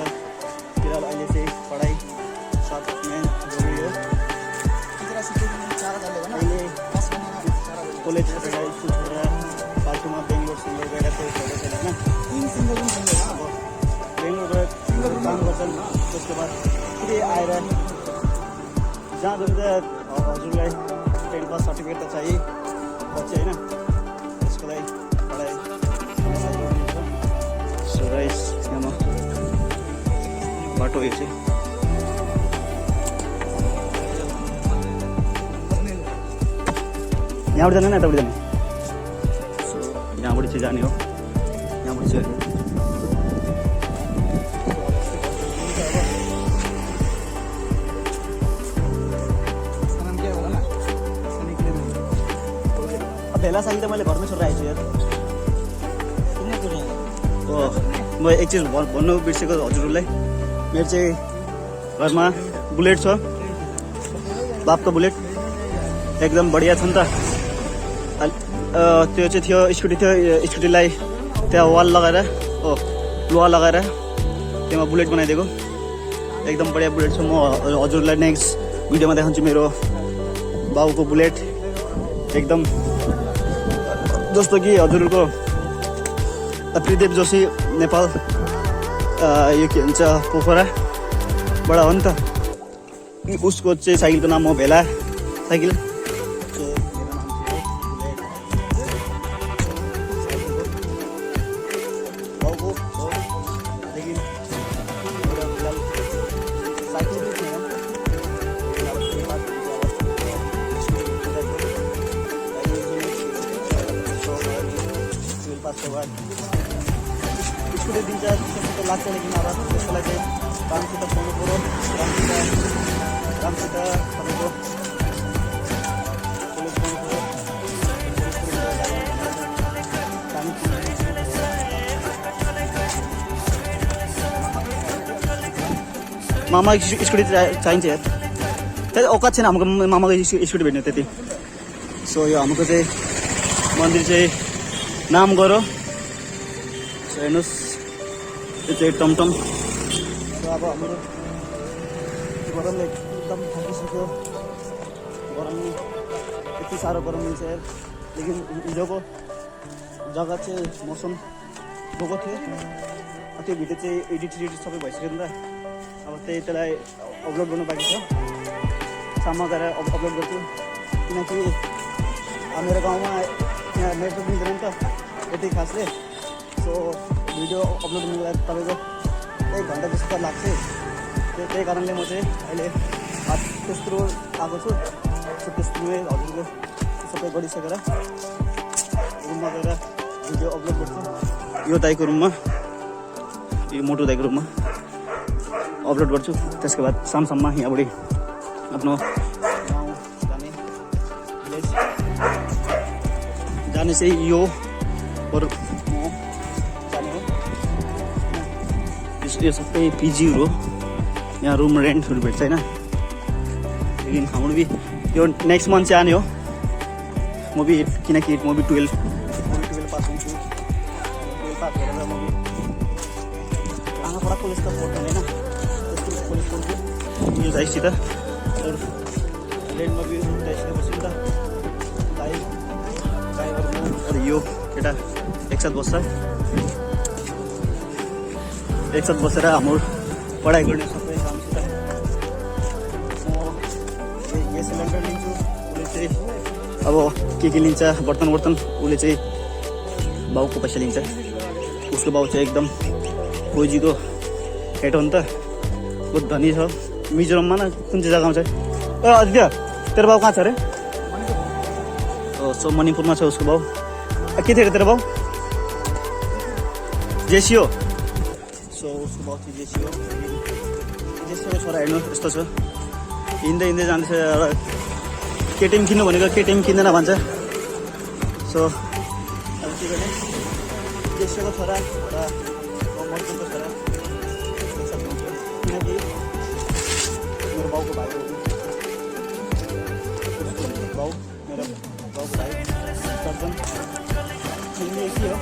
फिलहाल अहिले चाहिँ पढाइ साथमा जरुरी हो। अहिले कलेज छोडेर स्कुल छोडेर फाल्टुमा बेङ्गलोर सिङ्गल गएर चाहिँ छैन होइन। बेङ्गलोर गएर काम गर्छन्, त्यसको बाद फेरि आएर जहाँ गएर त हजुरलाई 10 पास सर्टिफिकेट त चाहियो पछि होइन, त्यसको लागि पढाइ जरुरी छ। सो गाइस यहाँ बाटो यो चाहिँ यहाँबाट जाने न यताबाट जाने? सो यहाँबाट चाहिँ जाने हो, यहाँबाट चाहिँ भेला साइकल त मैले घरमै छोडेर आएछु यार। म एक चिज भन्नु बिर्सेको हजुरहरूलाई, मेरो चाहिँ घरमा बुलेट छ, बापको बुलेट एकदम बढिया छ नि त। त्यो चाहिँ थियो स्कुटी थियो, स्कुटीलाई त्यहाँ वाल लगाएर लोहा लगाएर त्यसमा बुलेट बनाइदिएको, एकदम बढिया बुलेट छ। म हजुरलाई नेक्स्ट भिडियोमा देखाउँछु मेरो बाउको बुलेट, एकदम जस्तो कि हजुरको त्रिदेव जोशी नेपाल यो के भन्छ पोखराबाट हो नि त, उसको चाहिँ साइकलको नाम हो भेला साइकल। स्कुटी दिन्छ त्यस्तो त लाग्छ, लेकिन अब त्यसलाई चाहिँ रामसित पाउनु पऱ्यो। रामसित तपाईँको कलेज पाउनु पऱ्यो। मामा स्कुटी चाहिन्छ यार, त्यही औकात छैन हाम्रो मामाको स्कुटी भेट्ने त्यति। सो यो हाम्रो चाहिँ मन्दिर चाहिँ नाम गरो। सो हेर्नुहोस् यो चाहिँ टमटम। सो अब हाम्रो गरमले एकदम थाकिसक्यो, गरम यति साह्रो गरम मिल्छ यार। लेकिन हिजोको जग्गा चाहिँ मौसम गएको थियो, त्यो भिडियो चाहिँ एडिट सबै भइसक्यो नि त। अब त्यसलाई अपलोड गर्नु बाँकी छ, साममा गएर अपलोड गर्छु, किनकि मेरो गाउँमा यहाँ नेटवर्क मिल्दैन नि त यति खासले। सो भिडियो अपलोड गर्नुको लागि तपाईँको 1 घन्टा जस्तो लाग्छ। त्यही कारणले म चाहिँ अहिले त्यत्रो आएको छु। सो त्यस्तोमै हजुरको सबै गरिसकेर रुममा गएर भिडियो अपलोड गर्छु। यो दाइको रुममा, यो मोटो दाइको रुममा अपलोड गर्छु। त्यसको बाद सामसाममा यहाँबाट आफ्नो गाउँ जाने चाहिँ यो और जाने हो। यो सबै पिजीहरू हो, यहाँ रुम रेन्टहरू भेट्छ होइन। लेकिन हाम्रो भी यो नेक्स्ट मन्थ चाहिँ आने हो म भी, किनकि म भी 12 पास हुन्छु। 12 पास गरेर म भी आँखाबाट कलेज त पढ्दैन होइन, त्यस्तो कलेज पढ्छु यो दाइसित। रेन्टमा भी दाइसित बस्छु नि त। अरे यो केटा एकसाथ बसेर हाम्रो पढाइ गर्ने सबै राम्रोसित। म ग्यास सिलिन्डर लिन्छु, उसले चाहिँ अब के लिन्छ बर्तन उसले चाहिँ बाउको पैसा लिन्छ। उसको बाउ चाहिँ एकदम खोजिदो केटो हो नि त, बहुत धनी छ। मिजोरममा न कुन चाहिँ जग्गामा छ? आदित्य तेरो बाउ कहाँ छ अरे? सो मणिपुरमा छ उसको बाउ। के थियो तेरो बाउ? जेसियो। सो उसको बाउ चाहिँ जेसियो। जेसियोको छोरा हेर्नु यस्तो छ, हिँड्दै जाँदैछ। केटिएम किन्नु भनेको केटिएम किन्दैन भन्छ। सो अब के गर्ने, जेसियोको छोरा र मजदुरको छोरा किनकि मेरो बाउको भाइ हो। बाउ मेरो बाउको भाइ सर्जन यही हो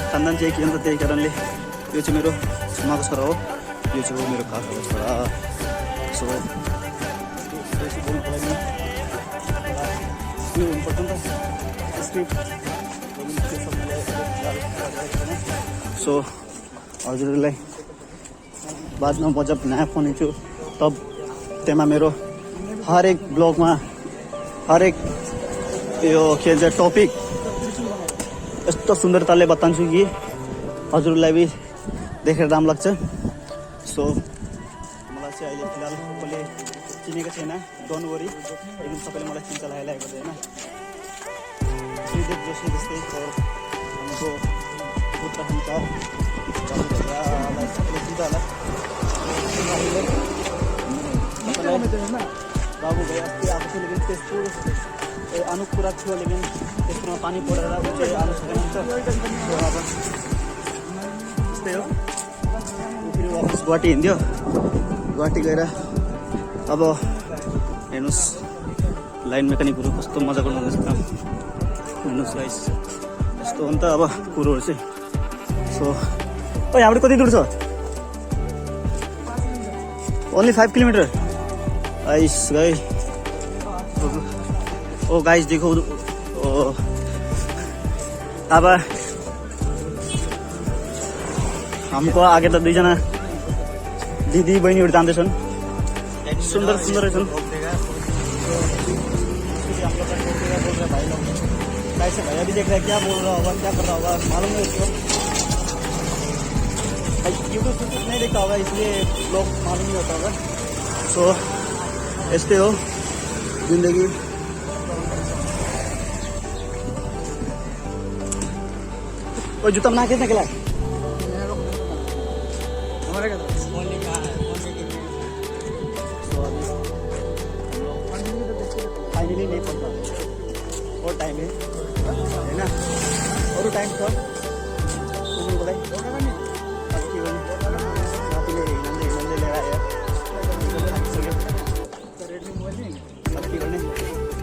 खानदान चाहिँ के हो नि त, त्यही कारणले यो चाहिँ मेरो छुमाको छोरा हो, यो चाहिँ हो मेरो काकाको छोरा। सो बेसी बोल्नुको लागि यो हुनुपर्छ नि त स्क्रिप्ट। सो हजुरहरूलाई बादमा म जब नयाँ फोन लिन्छु तब त्यसमा मेरो हरेक ब्लगमा हरेक यो के भन्छ टपिक यस्तो सुन्दरताले बताउँछु कि हजुरलाई भी देखेर राम्रो लाग्छ। सो मलाई चाहिँ अहिले फिलहाल कसले चिनेको छैन, डोन्ट वरी, लेकिन सबैले मलाई चिन्छ लागेको छ होइन। श्रीदेव जोशी जस्तै हाम्रो उत्तराखण्डका सबैले चिन्छ होला। बाबु भाइ अस्ति आएको थियो, लेकिन तेजपुर अनुपुरा थियो, लेकिन तेजपुरमा पानी परेर ऊ चाहिँ आउनु सकेन हुन्छ। अब त्यस्तै हो, फेरि वापस गुवाहाटी हिँड्यो, गुवाहाटी गएर अब हेर्नुहोस् लाइन मेकानिकहरू कस्तो मजा गर्नुहुँदैछ काम। हेर्नुहोस् गाइस यस्तो हो नि त अब कुरोहरू चाहिँ। सो यहाँबाट कति दूर छ? Only 5 kilometre. गाइस गए ओ गाइस देखो अब हमको आगे त दुईजना दिदी बहिनीहरू जाँदैछन्, सुन्दर सुन्दर रहेछन्। कैसे भैया भी देख रहे हैं क्या बोल रहा होगा, क्या कर रहा होगा, मालूम नहीं उसको। यूट्यूब से कुछ नहीं देखा होगा, इसलिए लोग मालूम नहीं होता होगा। सो यस्तै हो जिन्दगी। ओ जुत्ता बना कितने के लाए? फाइनली नहीं पड़ता और टाइम है ना, और टाइम था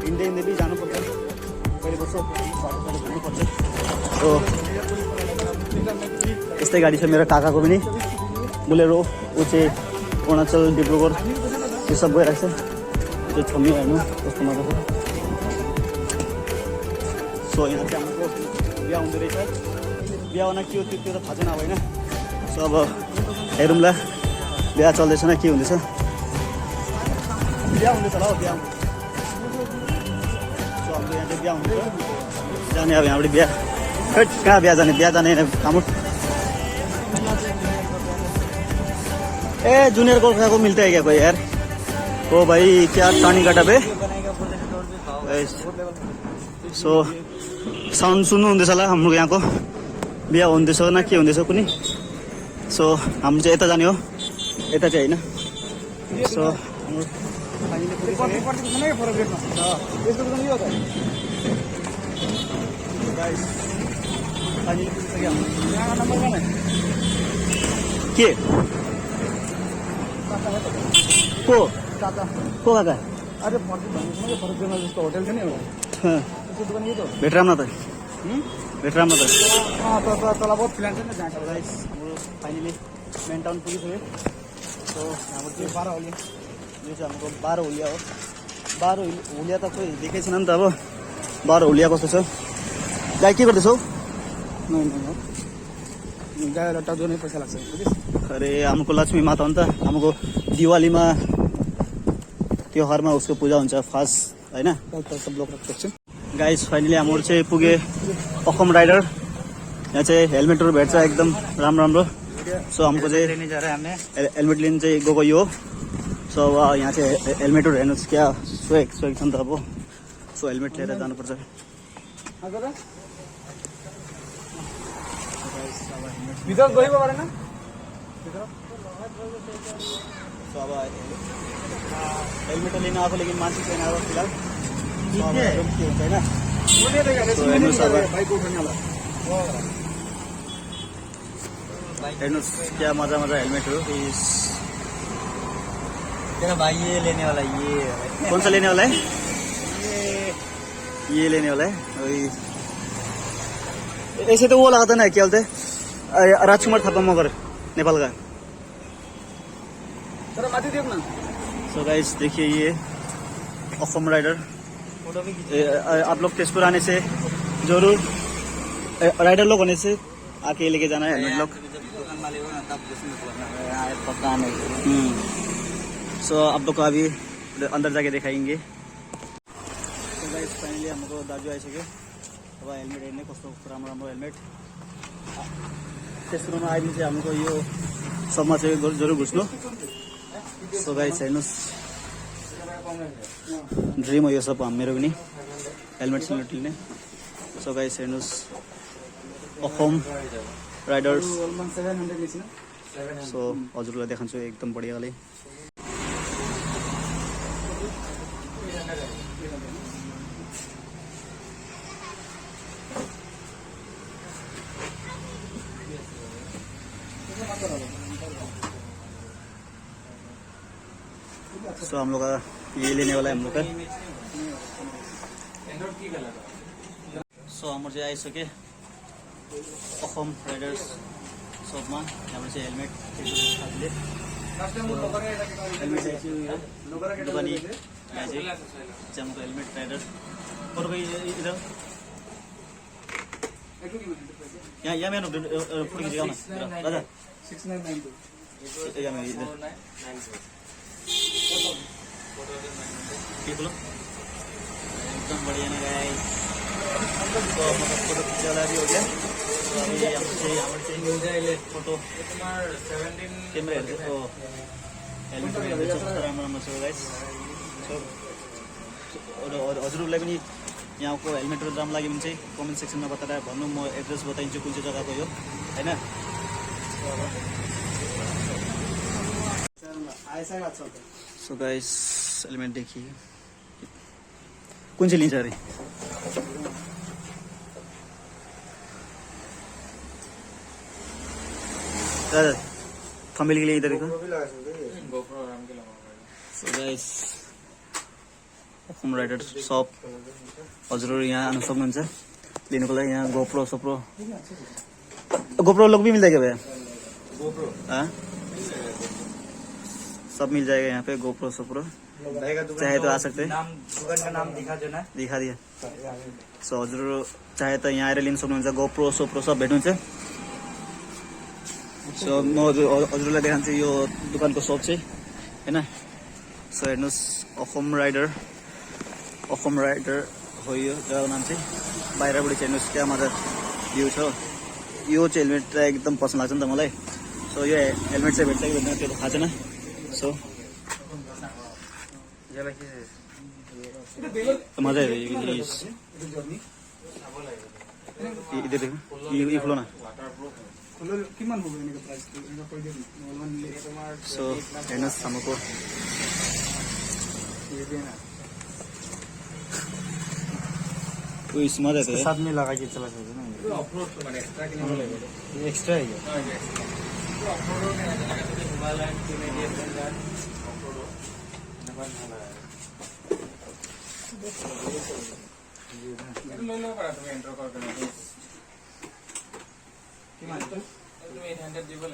हिँड्दै हिँड्दै पनि जानुपर्छ, कहिले बस्छ घुम्नुपर्छ। हो यस्तै गाडी छ मेरो काकाको पनि, बोलेरो, ऊ चाहिँ अरुणाचल डिब्रुगढ त्यो सब गइरहेको छ। त्यो छम्मी हेर्नु कस्तो मजा छ। सो यहाँ चाहिँ हाम्रो बिहा हुँदो रहेछ, बिहा हुन के हो त्यो त थाहा छैन अब होइन। सो अब हेरौँला बिहा चल्दैछ न के हुँदैछ, बिहा हुँदैछ होला हौ, बिहा हुँदैछ। सो हाम्रो यहाँ चाहिँ बिहा हुँदैछ, जाने अब यहाँबाट बिहा। कहाँ बिहा जाने, बिहा जाने काम। ए जूनियर गोरखा को मिलता है क्या कोई यार? ओ भाई क्या टानी काटा पे। सो साउन्ड सुन्नु हुँदैछ होला हाम्रो यहाँको बिहा हुँदैछ न के हुँदैछ कुनै। सो हाम्रो चाहिँ यता जाने हो, यता चाहिँ होइन। सो के को काका? अरे जस्तो होटल छ नि एउटा, भेटराम न त, भेटराम न त। तल बहुत प्लान छ नि जहाँ गाइस हाम्रो फाइनली मेन टाउन पुगिसक्यो। सो हाम्रो चाहिँ 12 होलिया, यो चाहिँ हाम्रो 12 होलिया हो। 12 होलिया त खोइ देखेको छैन नि त। अब 12 होलिया कस्तो छ? गाई के गर्दैछौ? गाई लट्टा जोड्ने पैसा लाग्छ। अरे हाम्रो लक्ष्मी माता हो नि त, हाम्रो दिवालीमा त्योहारमा उसको पूजा हुन्छ फास्ट होइन। सब लोग राख्छ। गाइस फाइनली हाम्रो चाहिँ पुगे अखम राइडर। यहाँ चाहिँ हेलमेटहरू भेट्छ एकदम राम्रो राम्रो। सो हमको चाहिँ हेलमेट लिनु चाहिँ गएको यो हो। सो अब यहाँ चाहिँ हेलमेटहरू हेर्नुहोस् क्या स्वेग छ नि त। अब सो हेलमेट लिएर जानुपर्छ। भित्र गइबो गरेन। सो अब हेलमेट लिन आएको, लेकिन मान्छे छैन अब फिलहाल। के हुन्छ होइन। हेर्नुहोस् क्या मजा मजा हेलमेट हो तेरा भाई ये लेने वाला ये कौन सा लेने वाला है ये लेने वाला है वही ऐसे तो वो लगा था ना क्या बोलते राजकुमार थापा मगर नेपाल का सो गाइस देखिए ये असम राइडर आप लोग तेजपुर आने से जरूर राइडर लोग होने से आके लेके जाना है हेलमेट लोग दुकान वाले हो ना तब उसमें पता नहीं सो आप लोग को अभी अंदर जाके दिखाएंगे सो गाइस फाइनली हमको दाजु आइसक्यो अब हेलमेट हेर्ने कस्तो राम्रो राम्रो हेलमेट तेस्रोमा आइदिन्छ हमको यो सबमा चाहिँ जरुर घुस्नु सो गाइस हेर्नुहोस् ड्रिम हो यो सब मेरो पनि हेलमेट सेलमेट लिने सो गाइस हेर्नुहोस् असम राइडर्स सो हजुरलाई देखाउँछु एकदम बढियाले सो हम लोग का ये लेने वाला है हम लोग का सो हाम्रो चाहिँ आइसके असम राइडर्स सबमा हाम्रो चाहिँ हेलमेट हेलमेट दोकानी यहाँ चाहिँ हमको हेलमेट राइडर और कोई इधर यहाँ मैं फोटो खींचेगा ना दादा 6992 यहाँ मैं इधर बोलो एकदम बढ़िया ना गाइस तो मतलब फोटो खींचा वाला भी हो गया तो अभी यहाँ से फोटो कैमरा तो हेलमेट राम्रो छ गाइस और हजुरहरूलाई पनि यहाँको हेलमेटहरू राम्रो लाग्यो भने चाहिँ कमेन्ट सेक्सनमा बताएर भन्नु म एड्रेस बताइदिन्छु कुन चाहिँ जग्गाको हो हैन सो गाइस हेलमेट देखिए कुन चाहिँ लिन्छ अरे दादा थम्बनेल के लिए इधर देखो सो गाइस असम राइडर शप हजुरहरू यहाँ आउन सक्नुहुन्छ लिनुको लागि यहाँ गोप्रो सोप्रो गोप्रो लोग भी मिल जाएगा भैया गोप्रो हाँ सब मिल जाएगा यहाँ पे गोप्रो सोप्रो चाहे तो आ सकते हैं दुकान का नाम दिखा दो ना दिखा दिया सो हजुरहरू चाहे त यहाँ आएर लिन सक्नुहुन्छ गोप्रो सोप्रो सब भेट्नुहुन्छ सो म हजुरलाई देखाउँछु यो दुकानको सप चाहिँ हैन सो हेर्नुहोस् असम राइडर हो यो जग्गाको नाम चाहिँ बाहिरबाट चाहिँ हेर्नुहोस् क्या मजा भ्यू छ यो चाहिँ हेलमेट चाहिँ एकदम पसन्द लाग्छ नि त मलाई सो यो हेलमेट चाहिँ भेट्छ कि भेट्दैन त्यो थाहा छैन सो मजा आयो इधर देखो ये खोलो ना सो हेर्नुहोस् हमको उस मजा आयो साथ में लगा के चला सकते ना एक्स्ट्रा है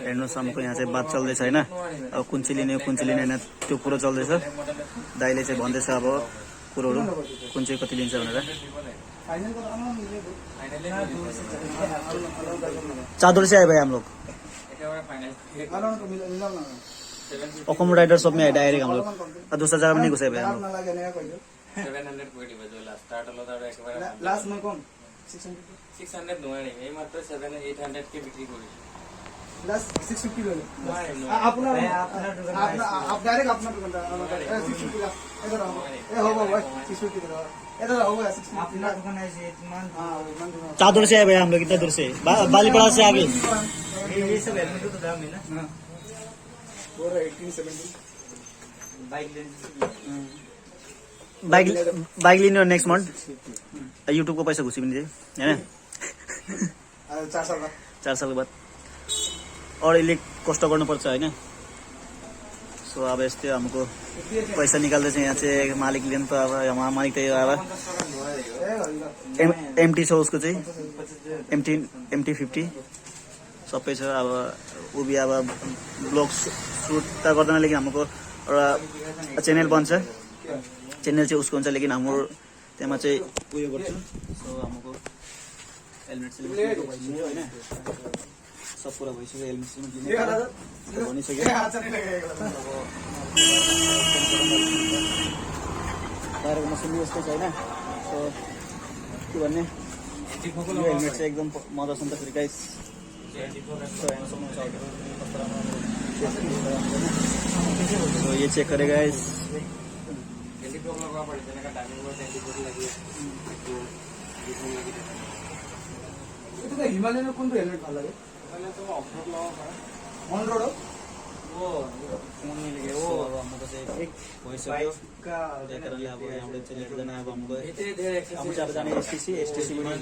हेर्नुहोस् हमको यहाँ चाहिँ बात चल्दैछ होइन अब कुन चाहिँ लिने होइन त्यो कुरो चल्दैछ दाइले चाहिँ भन्दैछ अब कुरोहरू कुन चाहिँ कति लिन्छ भनेर चादर से आए भाई हम लोग असम राइडर सब में डायरेक्ट हम लोग और दूसरा जगह में नहीं घुसे भाई हम लोग 700 कोटी बजो स्टार्ट হলো তার একবারে लास्ट में कौन 600 নয় নেই এই মাত্র 700-800 কে বিক্রি করি लास्ट 650 ले लो आप डायरेक्ट अपना दुकान 650 इधर आओ ए हो भाई 650 इधर आओ 650 अपना दुकान है ये मान चादर से आए भाई हम लोग इतना दूर से बालीपड़ा से आगे ये सब हेलमेट तो दाम है ना और 1870 बाइक लिने नेक्स्ट मंथ यूट्यूब को पैसा घुसी पनि है 4 साल बाद 4 साल के बाद अलिक कष्ट गर्नुपर्छ होइन। सो अब यस्तै हाम्रो पैसा निकाल्दैछ यहाँ चाहिँ मालिकले पनि त अब यहाँ मालिक त यो अब एमटी छ उसको चाहिँ एमटी 50 सबै छ। अब ऊ भी अब ब्लग सुट त गर्दैन लेकिन हाम्रो एउटा च्यानल बन्छ, च्यानल चाहिँ उसको हुन्छ लेकिन हाम्रो त्यहाँ चाहिँ उयो गर्छु। सो हाम्रो हेलमेट सेलमेट भइसक्यो होइन, सब कुरा भइसक्यो। हेलमेट सेलमेट लिनु भनिसक्यो। बाहिरको मसिन यस्तै छ होइन। सो के भन्ने, यो हेलमेट चाहिँ एकदम मजा छ नि त फेरि गाइस। तो ये चेक करेगा इस हिमालयन कुन हेलमेट ভাল লাগে? ऑन रोड हो वो फोन में लगे वो हमको से एक भइसक्यो त्यही कारणले अब यहाँबाट चाहिँ लेख्दैन। अब हाम्रो चार जाने एसटीसी पनि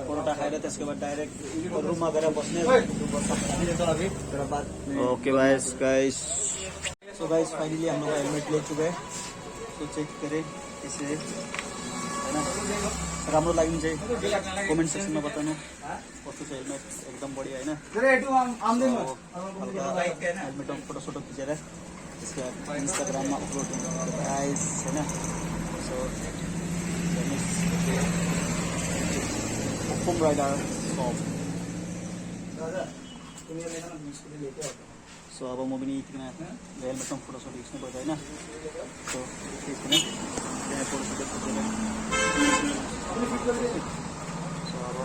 परोटा खाएर त्यसको बाद डाइरेक्ट रुममा गएर बस्ने। Okay guys so guys finally हम लोग हेलमेट ले चुके हैं। तो चेक करें कैसे है ना, राम्रो लाग्ने चाहिँ कमेन्ट सेक्सनमा बताउनु कस्तो छ हेलमेट। एकदम बढिया होइन। हेलमेट फोटो सोटो खिचेर त्यसको इन्स्टाग्राममा अपलोड हुन्छ गाइस होइन। सो होम राइडर सो अब म पनि यतिकन हेलमेटमा फोटो सोटो खिच्नु पर्छ होइन। सो त्यहाँ फोटो सोटो खिचेर सो अब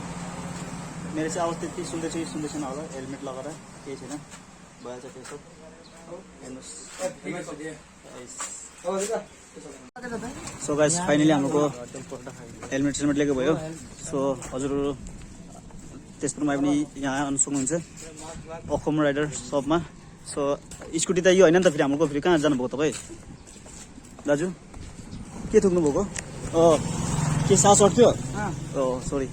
मेरो चाहिँ आवाज त्यति सुन्दैछन् होला हेलमेट लगाएर, केही छैन भइहाल्छ त्यो सब। हेर्नुहोस् सो गाइस फाइनली हाम्रो हेलमेट सेलमेट लिएको भयो। सो हजुरहरू तेजपुरमा पनि यहाँ आउनु सक्नुहुन्छ अखोम राइडर सपमा। सो स्कुटी त यो होइन नि त फेरि हाम्रो, फेरि कहाँ जानुभएको तपाईँ दाजु? के थुक्नु भएको? के सास अट्थ्यो? सरी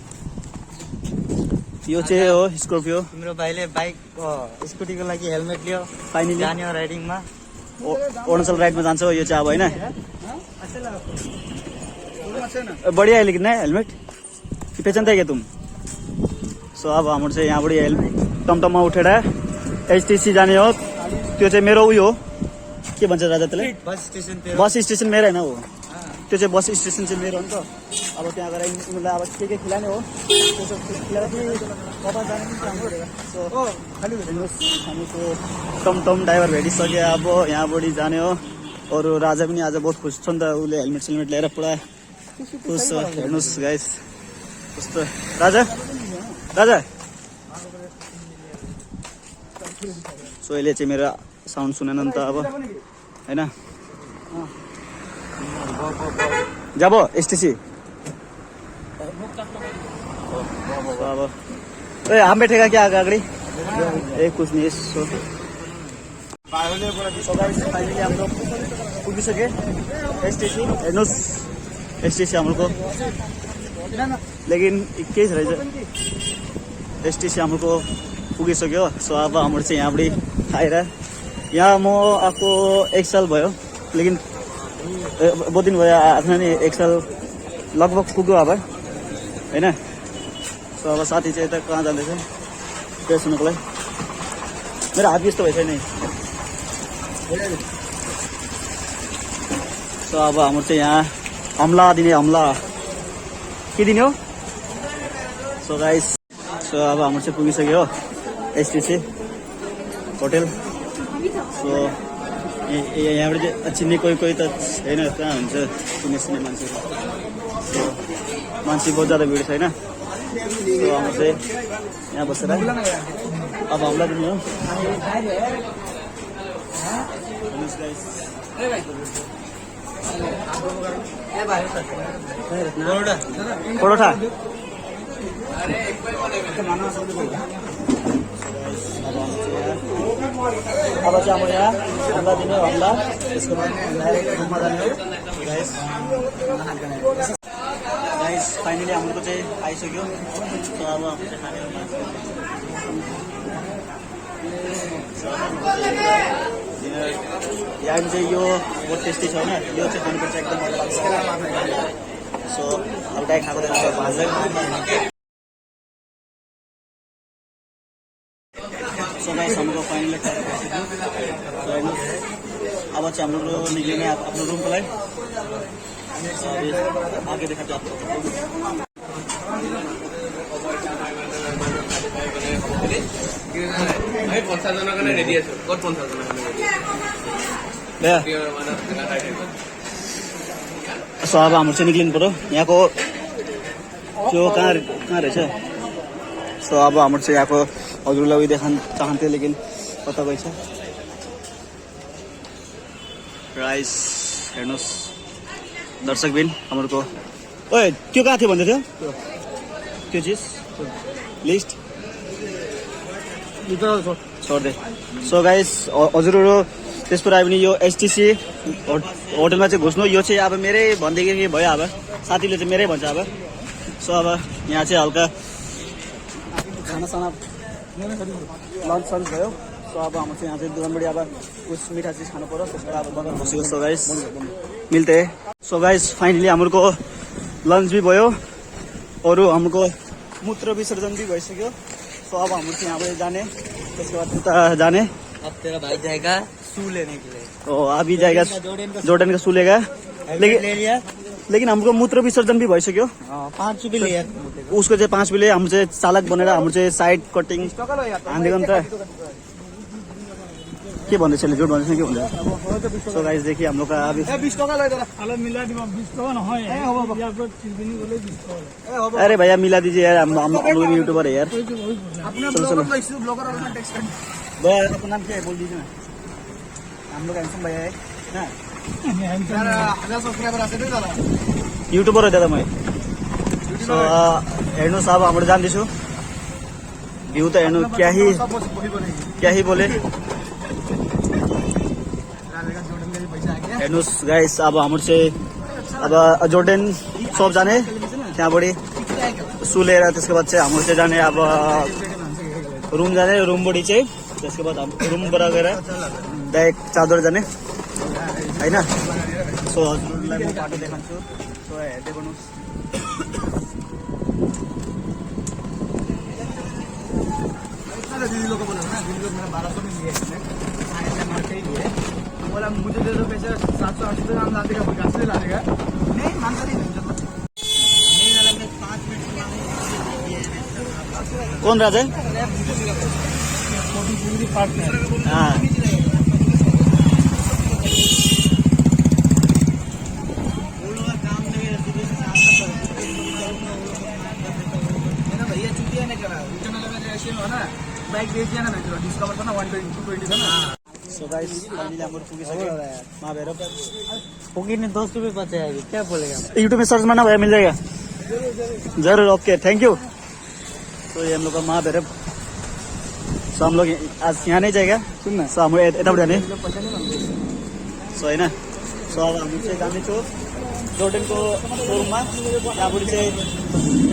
यो चाहिँ हो स्कर्पियो। तिम्रो भाइले बाइक स्कुटीको लागि हेलमेट लियो, फाइनली जान्यो राइडिङमा, अरुणाचल राइडमा जान्छ यो चाहिँ अब होइन। बढ़िया है लेकिन हेलमेट कि पहचानता है क्या तुम? सो अब हाम्रो चाहिँ यहाँबाट टमटममा उठेर एचटीसी जाने हो। त्यो चाहिँ मेरो उयो हो, के भन्छ राजा त्यसलाई? बस स्टेसन मेरो होइन हो, त्यो चाहिँ बस स्टेसन चाहिँ मेरो हो नि त। अब त्यहाँ गएर उनीहरूलाई अब के खिलाने हो त्यो सब खिलाएर चाहिँ कता जाने नि हाम्रो। सो खालि हेर्नुहोस् हामीको टमटम ड्राइभर भेटिसक्यो। अब यहाँबाट जाने हो। अरू राजा पनि आज बहुत खुस छ नि त, उसले हेलमेट सेलमेट लिएर पुरा खुस छ। हेर्नुहोस् गाइस कस्तो राजा सो यसले चाहिँ मेरो साउन्ड सुनेन नि त अब होइन। जब एसटीसी अब ए हम बैठेगा क्या अगाडि? ए कुछ नहीं। सो फाइनली हाम्रो पुगिसके एसटीसी। हेर्नुहोस् एसटीसी हाम्रो लेकिन केही छ रहेछ, एसटीसी हाम्रो पुगिसक्यो। सो अब हाम्रो चाहिँ यहाँबाट आएर यहाँ म आएको 1 साल भयो, लेकिन बहुत दिन भयो आफ्नो नि 1 साल लगभग पुग्यो अब होइन। सो अब साथी चाहिँ यता कहाँ जाँदैछ फ्रेस हुनुको लागि। मेरो हात यस्तो भएछ नि। सो अब हाम्रो चाहिँ यहाँ हमला दिने, हमला के दिने हो? सो गाइस सो अब हाम्रो चाहिँ पुगिसक्यो एसटीसी होटल। सो यहाँबाट चाहिँ चिन्ने कोही त छैन, कहाँ हुन्छ चिन्ने मान्छे बहुत ज्यादा भिड छैन। सो हाम्रो चाहिँ यहाँ बसेर अब हामीलाई दिने हो। परोठा अब चाहिँ अब यहाँ हमला दिने हो, हमला त्यसको बाद डाइरेक्ट रुममा जाने हो। गाइस गाइस फाइनली हाम्रो चाहिँ आइसक्यो। सो अब हाम्रो चाहिँ खाने यहाँ चाहिँ यो बहुत टेस्टी छ होइन, यो चाहिँ खानुपर्छ एकदम मजा लाग्छ। सो हल्का खाएको थिएन भाजै। सो गाइस हाम्रो फाइनली खाएर बसेको। सो अब चाहिँ हाम्रो निक्लिने आफ्नो रुमको लागि। आगे देखाते आपको। सो अब हाम्रो चाहिँ निक्लिनु पर्यो यहाँको त्यो कहाँ रहेछ। सो अब हाम्रो चाहिँ यहाँको हजुरलाई उयो देखाउन चाहन्थ्यो लेकिन कता गएछ। राइस हेर्नुहोस् दर्शकबिन हाम्रो। ओए त्यो कहाँ थियो भन्दै थियो त्यो चिज लिस्ट छोड्दे। सो गाइस हजुरहरू त्यसबाट आयो भने यो एसटिसी होटलमा चाहिँ घुस्नु। यो चाहिँ अब मेरै भनिदिएको के भयो, अब साथीले चाहिँ मेरै भन्छ अब। सो अब यहाँ चाहिँ हल्का खानासाना लन्च सन्च भयो। सो अब हाम्रो चाहिँ यहाँ चाहिँ दोकानबाट अब कुछ मिठा चिज खानु पर्यो, त्यसबाट अब बगान बसेको। सो गाइस मिल्ते। सो गाइस फाइनली हाम्रो लन्च भी भयो, अरू हाम्रो मूत्र विसर्जन भी भइसक्यो। सो अब हाम्रो चाहिँ यहाँबाट जाने, त्यसको बाद उता जाने। अब तेरा भाई जाएगा शू लेने के लिए। ओ अभी जाएगा जोर्डन का शू लेगा। लेकिन हाम्रो मूत्र विसर्जन भी भइसक्यो। 5 रुपियाँ लिया उसको चाहिँ 5 रुपियाँले हाम्रो चाहिँ चालक बनेर हाम्रो चाहिँ साइड कटिङ हानिदिएको नि त। के भन्दैछ झुट भन्दैछ के भन्दैछ। सो गाइस देखिए हम लोग का अभी 20 टका लय जरा। अरे भैया मिला दीजिए यार, हम लोग भी यूट्यूबर है यार। अपना ब्लॉगर लो, इस ब्लॉगर और में टेक्स्ट कर। भैया आपका नाम क्या है बोल दीजिए ना। हम लोग हैंडसम भैया है ना। यार 1000 सब्सक्राइबर आसे दे जरा। यूट्यूबर हो दादा मैं। सो हेर्नुहोस् अब हाम्रो जान्दैछु। भ्यू त हेर्नु क्या ही बोले। हेर्नुहोस् गाइस अब हाम्रो चाहिँ अब जोर्डन सप जाने, त्यहाँबाट सू लिएर त्यसको बाद चाहिँ हाम्रो चाहिँ जाने अब रुम जाने। रुमबाट चाहिँ त्यसको बाद रुमबाट गएर डाइरेक्ट चादर जाने होइन। सो हजुरलाई म बाटो देखाउँछु। सो हेर्दै गर्नुहोस्। दीदी लोग को बोलो ना, दीदी लोग मेरा 1200 में लिए हैं, मार्के ही लिए। बोला मुझे दे दो पैसे 780 तो हम ला देगा, विकास से ला देगा। नहीं मांगता नहीं वाला मैं 5 मिनट कौन राजा है? हाँ भैया चुटिया नहीं करा, रिटर्न वाला में रेशियो हो ना, बाइक बेच दिया ना मैं, डिस्कवर था ना 120 था ना। सो गाइस फाइनली हाम्रो पुगिसक्यो महाभैरव। पुगिने 10 रुपियाँ बचे अभी, क्या बोलेगा। यूट्यूब में सर्च मारना भैया मिल जाएगा जरूर। Okay thank you. तो ये हम लोग का महाभैरव। सो हम लोग आज यहाँ नहीं जाएगा सुन। सो हाम्रो यताबाट जाने सो होइन। सो अब हामी चाहिँ जाँदैछु जोर्डनको सोरुममा। त्यहाँबाट चाहिँ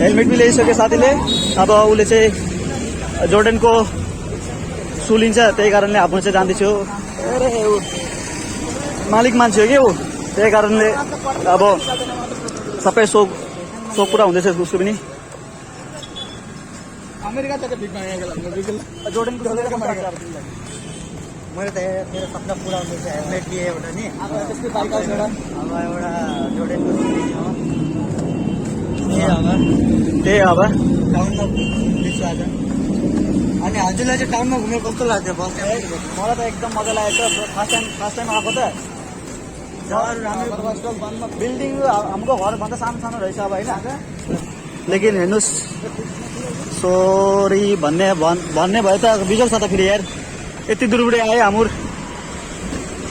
हेलमेट भी ल्याइसक्यो साथीले। अब उसले चाहिँ जोर्डनको सू लिन्छ, त्यही कारणले आफ्नो चाहिँ जाँदैछु। अरे मालिक मान्छे हो कि ऊ, त्यही कारणले अब सबै सोक पुरा हुँदैछ उसको पनि। अमेरिका तक बिक गया जोर्डनको मैले त मेरो सपना पुरा हुँदैछ। हेलमेट लिए एउटा नि, अब त्यसको बाइक आउँछ एउटा। अब एउटा जोर्डनको शू लिने हो। त्यही अब टाउनमा घुम्दैछु आज। अनि हजुरलाई चाहिँ टाउनमा घुमेर कस्तो लाग्छ बस? मलाई त एकदम मजा लागेको छ। फर्स्ट टाइम आएको त बिल्डिङ हाम्रो घरभन्दा सानो सानो रहेछ अब होइन। लेकिन हेर्नुहोस् सरी भन्ने भयो त बिजोग छ त फेरि यार। यति दूरबाट आयो हाम्रो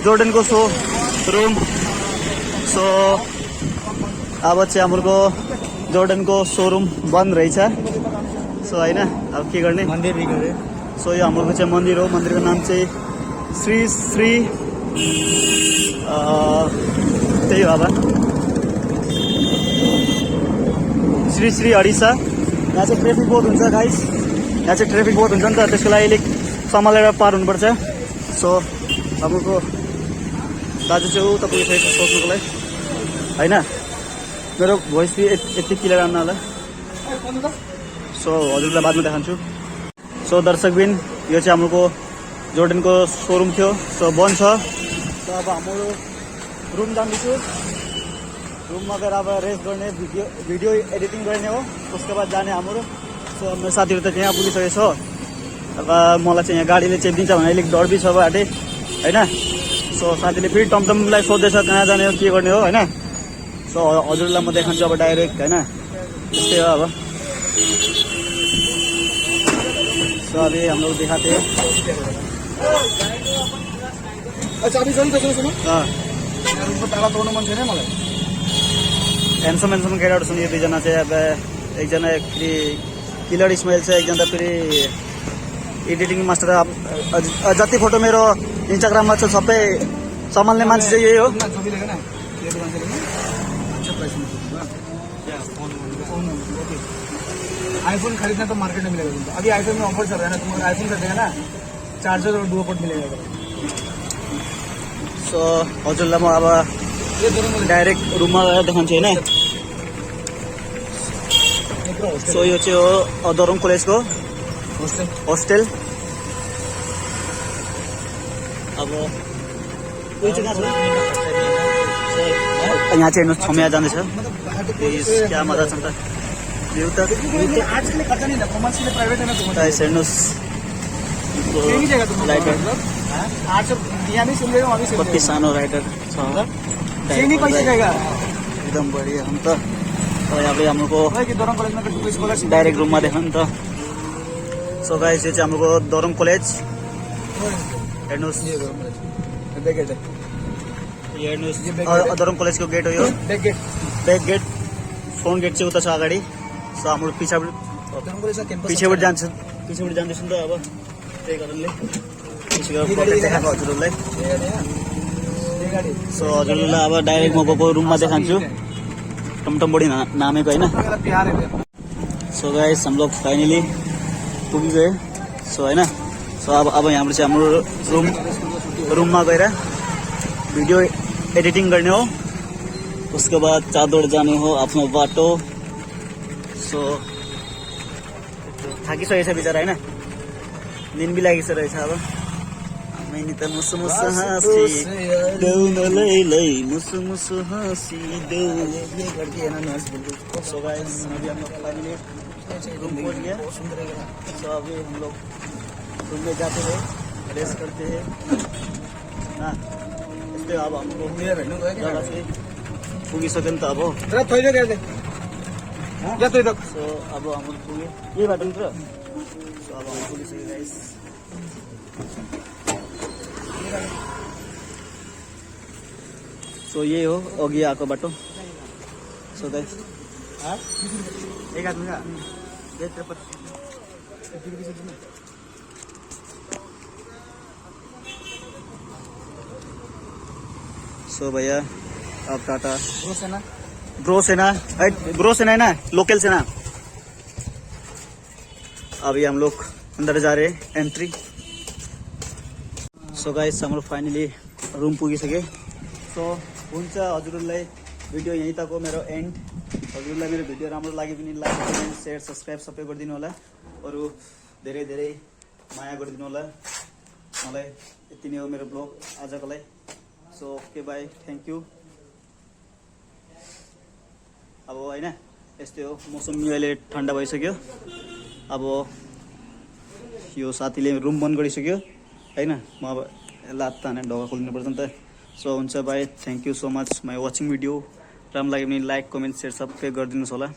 जोर्डनको सो रुम। सो अब चाहिँ हाम्रो जोर्डनको सोरुम बन्द रहेछ। सो होइन अब के गर्ने। मन्दिर बिग्रे। सो यो हाम्रो चाहिँ मन्दिर हो। मन्दिरको नाम चाहिँ श्री त्यही हो अब। श्री श्री अडिसा। यहाँ चाहिँ ट्राफिक बहुत हुन्छ गाइस, यहाँ चाहिँ ट्राफिक बहुत हुन्छ नि त, त्यसको लागि अलिक सम्हालेर पार हुनुपर्छ। सो तपाईँको दाजु चाहिँ उता पुगिसकेको सोध्नुको लागि होइन, मेरो भोइस यति क्लियर आउन होला। सो हजुरलाई बादमा देखाउँछु। सो दर्शकबिन, यो चाहिँ हाम्रो जोर्डनको सोरुम थियो, सो बन्द छ। सो अब हाम्रो रुम जाँदैछु, रुममा गएर अब रेस्ट गर्ने, भिडियो एडिटिङ गर्ने हो, उसको बाद जाने हाम्रो। सो मेरो साथीहरू त यहाँ पुगिसकेको छ। अब मलाई चाहिँ यहाँ गाडीले चेपिदिन्छ भने अलिक डर पनि छ बाटे होइन। सो साथीले फेरि टमटमलाई सोध्दैछ कहाँ जाने हो के गर्ने हो होइन। सो हजुरलाई म देखाउँछु अब डाइरेक्ट होइन, त्यस्तै हो अब। सो अभी हम लोग दिखाते हैं। अच्छा अभी सुन सुन हाँ, रुमको ताला तोड्नु मन छैन मलाई। ह्यान्डसम केटाहरू छन् यो दुईजना चाहिँ। अब एकजना फेरि किलर इस्माइल छ, एकजना फेरि एडिटिङ मास्टर। जति फोटो मेरो इन्स्टाग्राममा छ सबै सम्हाल्ने मान्छे चाहिँ यही हो। आईफोन खरीदना तो मार्केट में मिलेगा तुमको। अभी आईफोन में ऑफर चल रहा है ना, तुम आईफोन खरीदेगा ना, चार्जर और डुओ पोर्ट मिलेगा। सो हजुरलाई म अब डाइरेक्ट रुममा गएर देखाउँछु होइन। सो यो चाहिँ हो दरङ कलेजको होस्टेल। अब यहाँ चाहिँ हेर्नुहोस् छमिया जाँदैछ, क्या मजा छ नि त। आर्ट्स के लिए खर्चा नहीं था, कॉमर्स के लिए प्राइवेट है ना तुम। हेर्नुहोस् यही जगह तुम राइटर आर्ट्स यहाँ भी सुन रहे हो, अभी सुन कति सानो राइटर छ, नहीं पैसे जाएगा एकदम बढिया हम त। अब हाम्रो कि दरङ कॉलेज में तुमको स्कॉलरशिप डाइरेक्ट रुममा देखाउँ नि त। सो गाइस यो चाहिँ हाम्रो दरङ कलेज हेर्नुहोस्, हेर्नुहोस् दरङ कलेजको गेट हो यो, ब्याक गेट। फ्रन्ट गेट चाहिँ उता छ अगाडि। सो हाम्रो पिछेबाट जाँदैछ नि त। अब त्यही कारणले देखाएको हजुरहरूलाई। सो हजुरलाई अब डाइरेक्ट म गएको रुममा देखाउँछु, टमटम बढी नामेको होइन। सो गाइस हम लोग फाइनली पुगिगयो। सो होइन, सो अब यहाँबाट चाहिँ हाम्रो रुममा गएर भिडियो एडिटिङ गर्ने हो, उसके बाद चाँदोड जाने हो आफ्नो बाटो। सो थाकिसकेछ बिचरा होइन, दिन भी लागिसकेको रहेछ। अब मैनी त मुसु मुसु हाँसी देऊ न लै मुसु मुसु हाँसी देऊ। सो गाइस अभी हम लोग फाइनली रूम पहुंच गया। सो अभी हम लोग रूम में जाते हैं, रेस्ट करते हैं। हाँ यस्तै अब हाम्रो जग्गा चाहिँ पुगिसक्यो नि त अब। सो अब हाम्रो पुग्यो यही बाटो नि त। सो अब हाम्रो पुगिसक्यो गाइस। सो यही हो अघि आएको बाटो। सो गाइस एक आदमी का सो भैया अब टाटा। ना ब्रो सेना है ना, लोकल सेना। अभी हम लोग अंदर जा रहे हैं, एंट्री। सो गाइस हाम्रो फाइनली रुम पुगिसके। सो हुन्छ हजुरहरूलाई भिडियो यहीँ तक हो मेरो एन्ड। हजुरलाई मेरो भिडियो राम्रो लाग्यो भने लाइक कमेन्ट सेयर सब्सक्राइब सबै गरिदिनु होला। अरू धेरै धेरै माया गरिदिनु होला। मलाई यति नै हो मेरो ब्लग आजको लागि। So okay by, thank you. अब होइन यस्तै हो, मौसम अहिले ठन्डा भइसक्यो। अब यो साथीले रुम बन्द गरिसक्यो होइन, म अब लात तानेर ढोका खोलिदिनुपर्छ नि त। सो हुन्छ by, thank you so much my watching video. राम्रो लाग्यो भने लाइक कमेन्ट सेयर सबै गरिदिनुहोस् होला।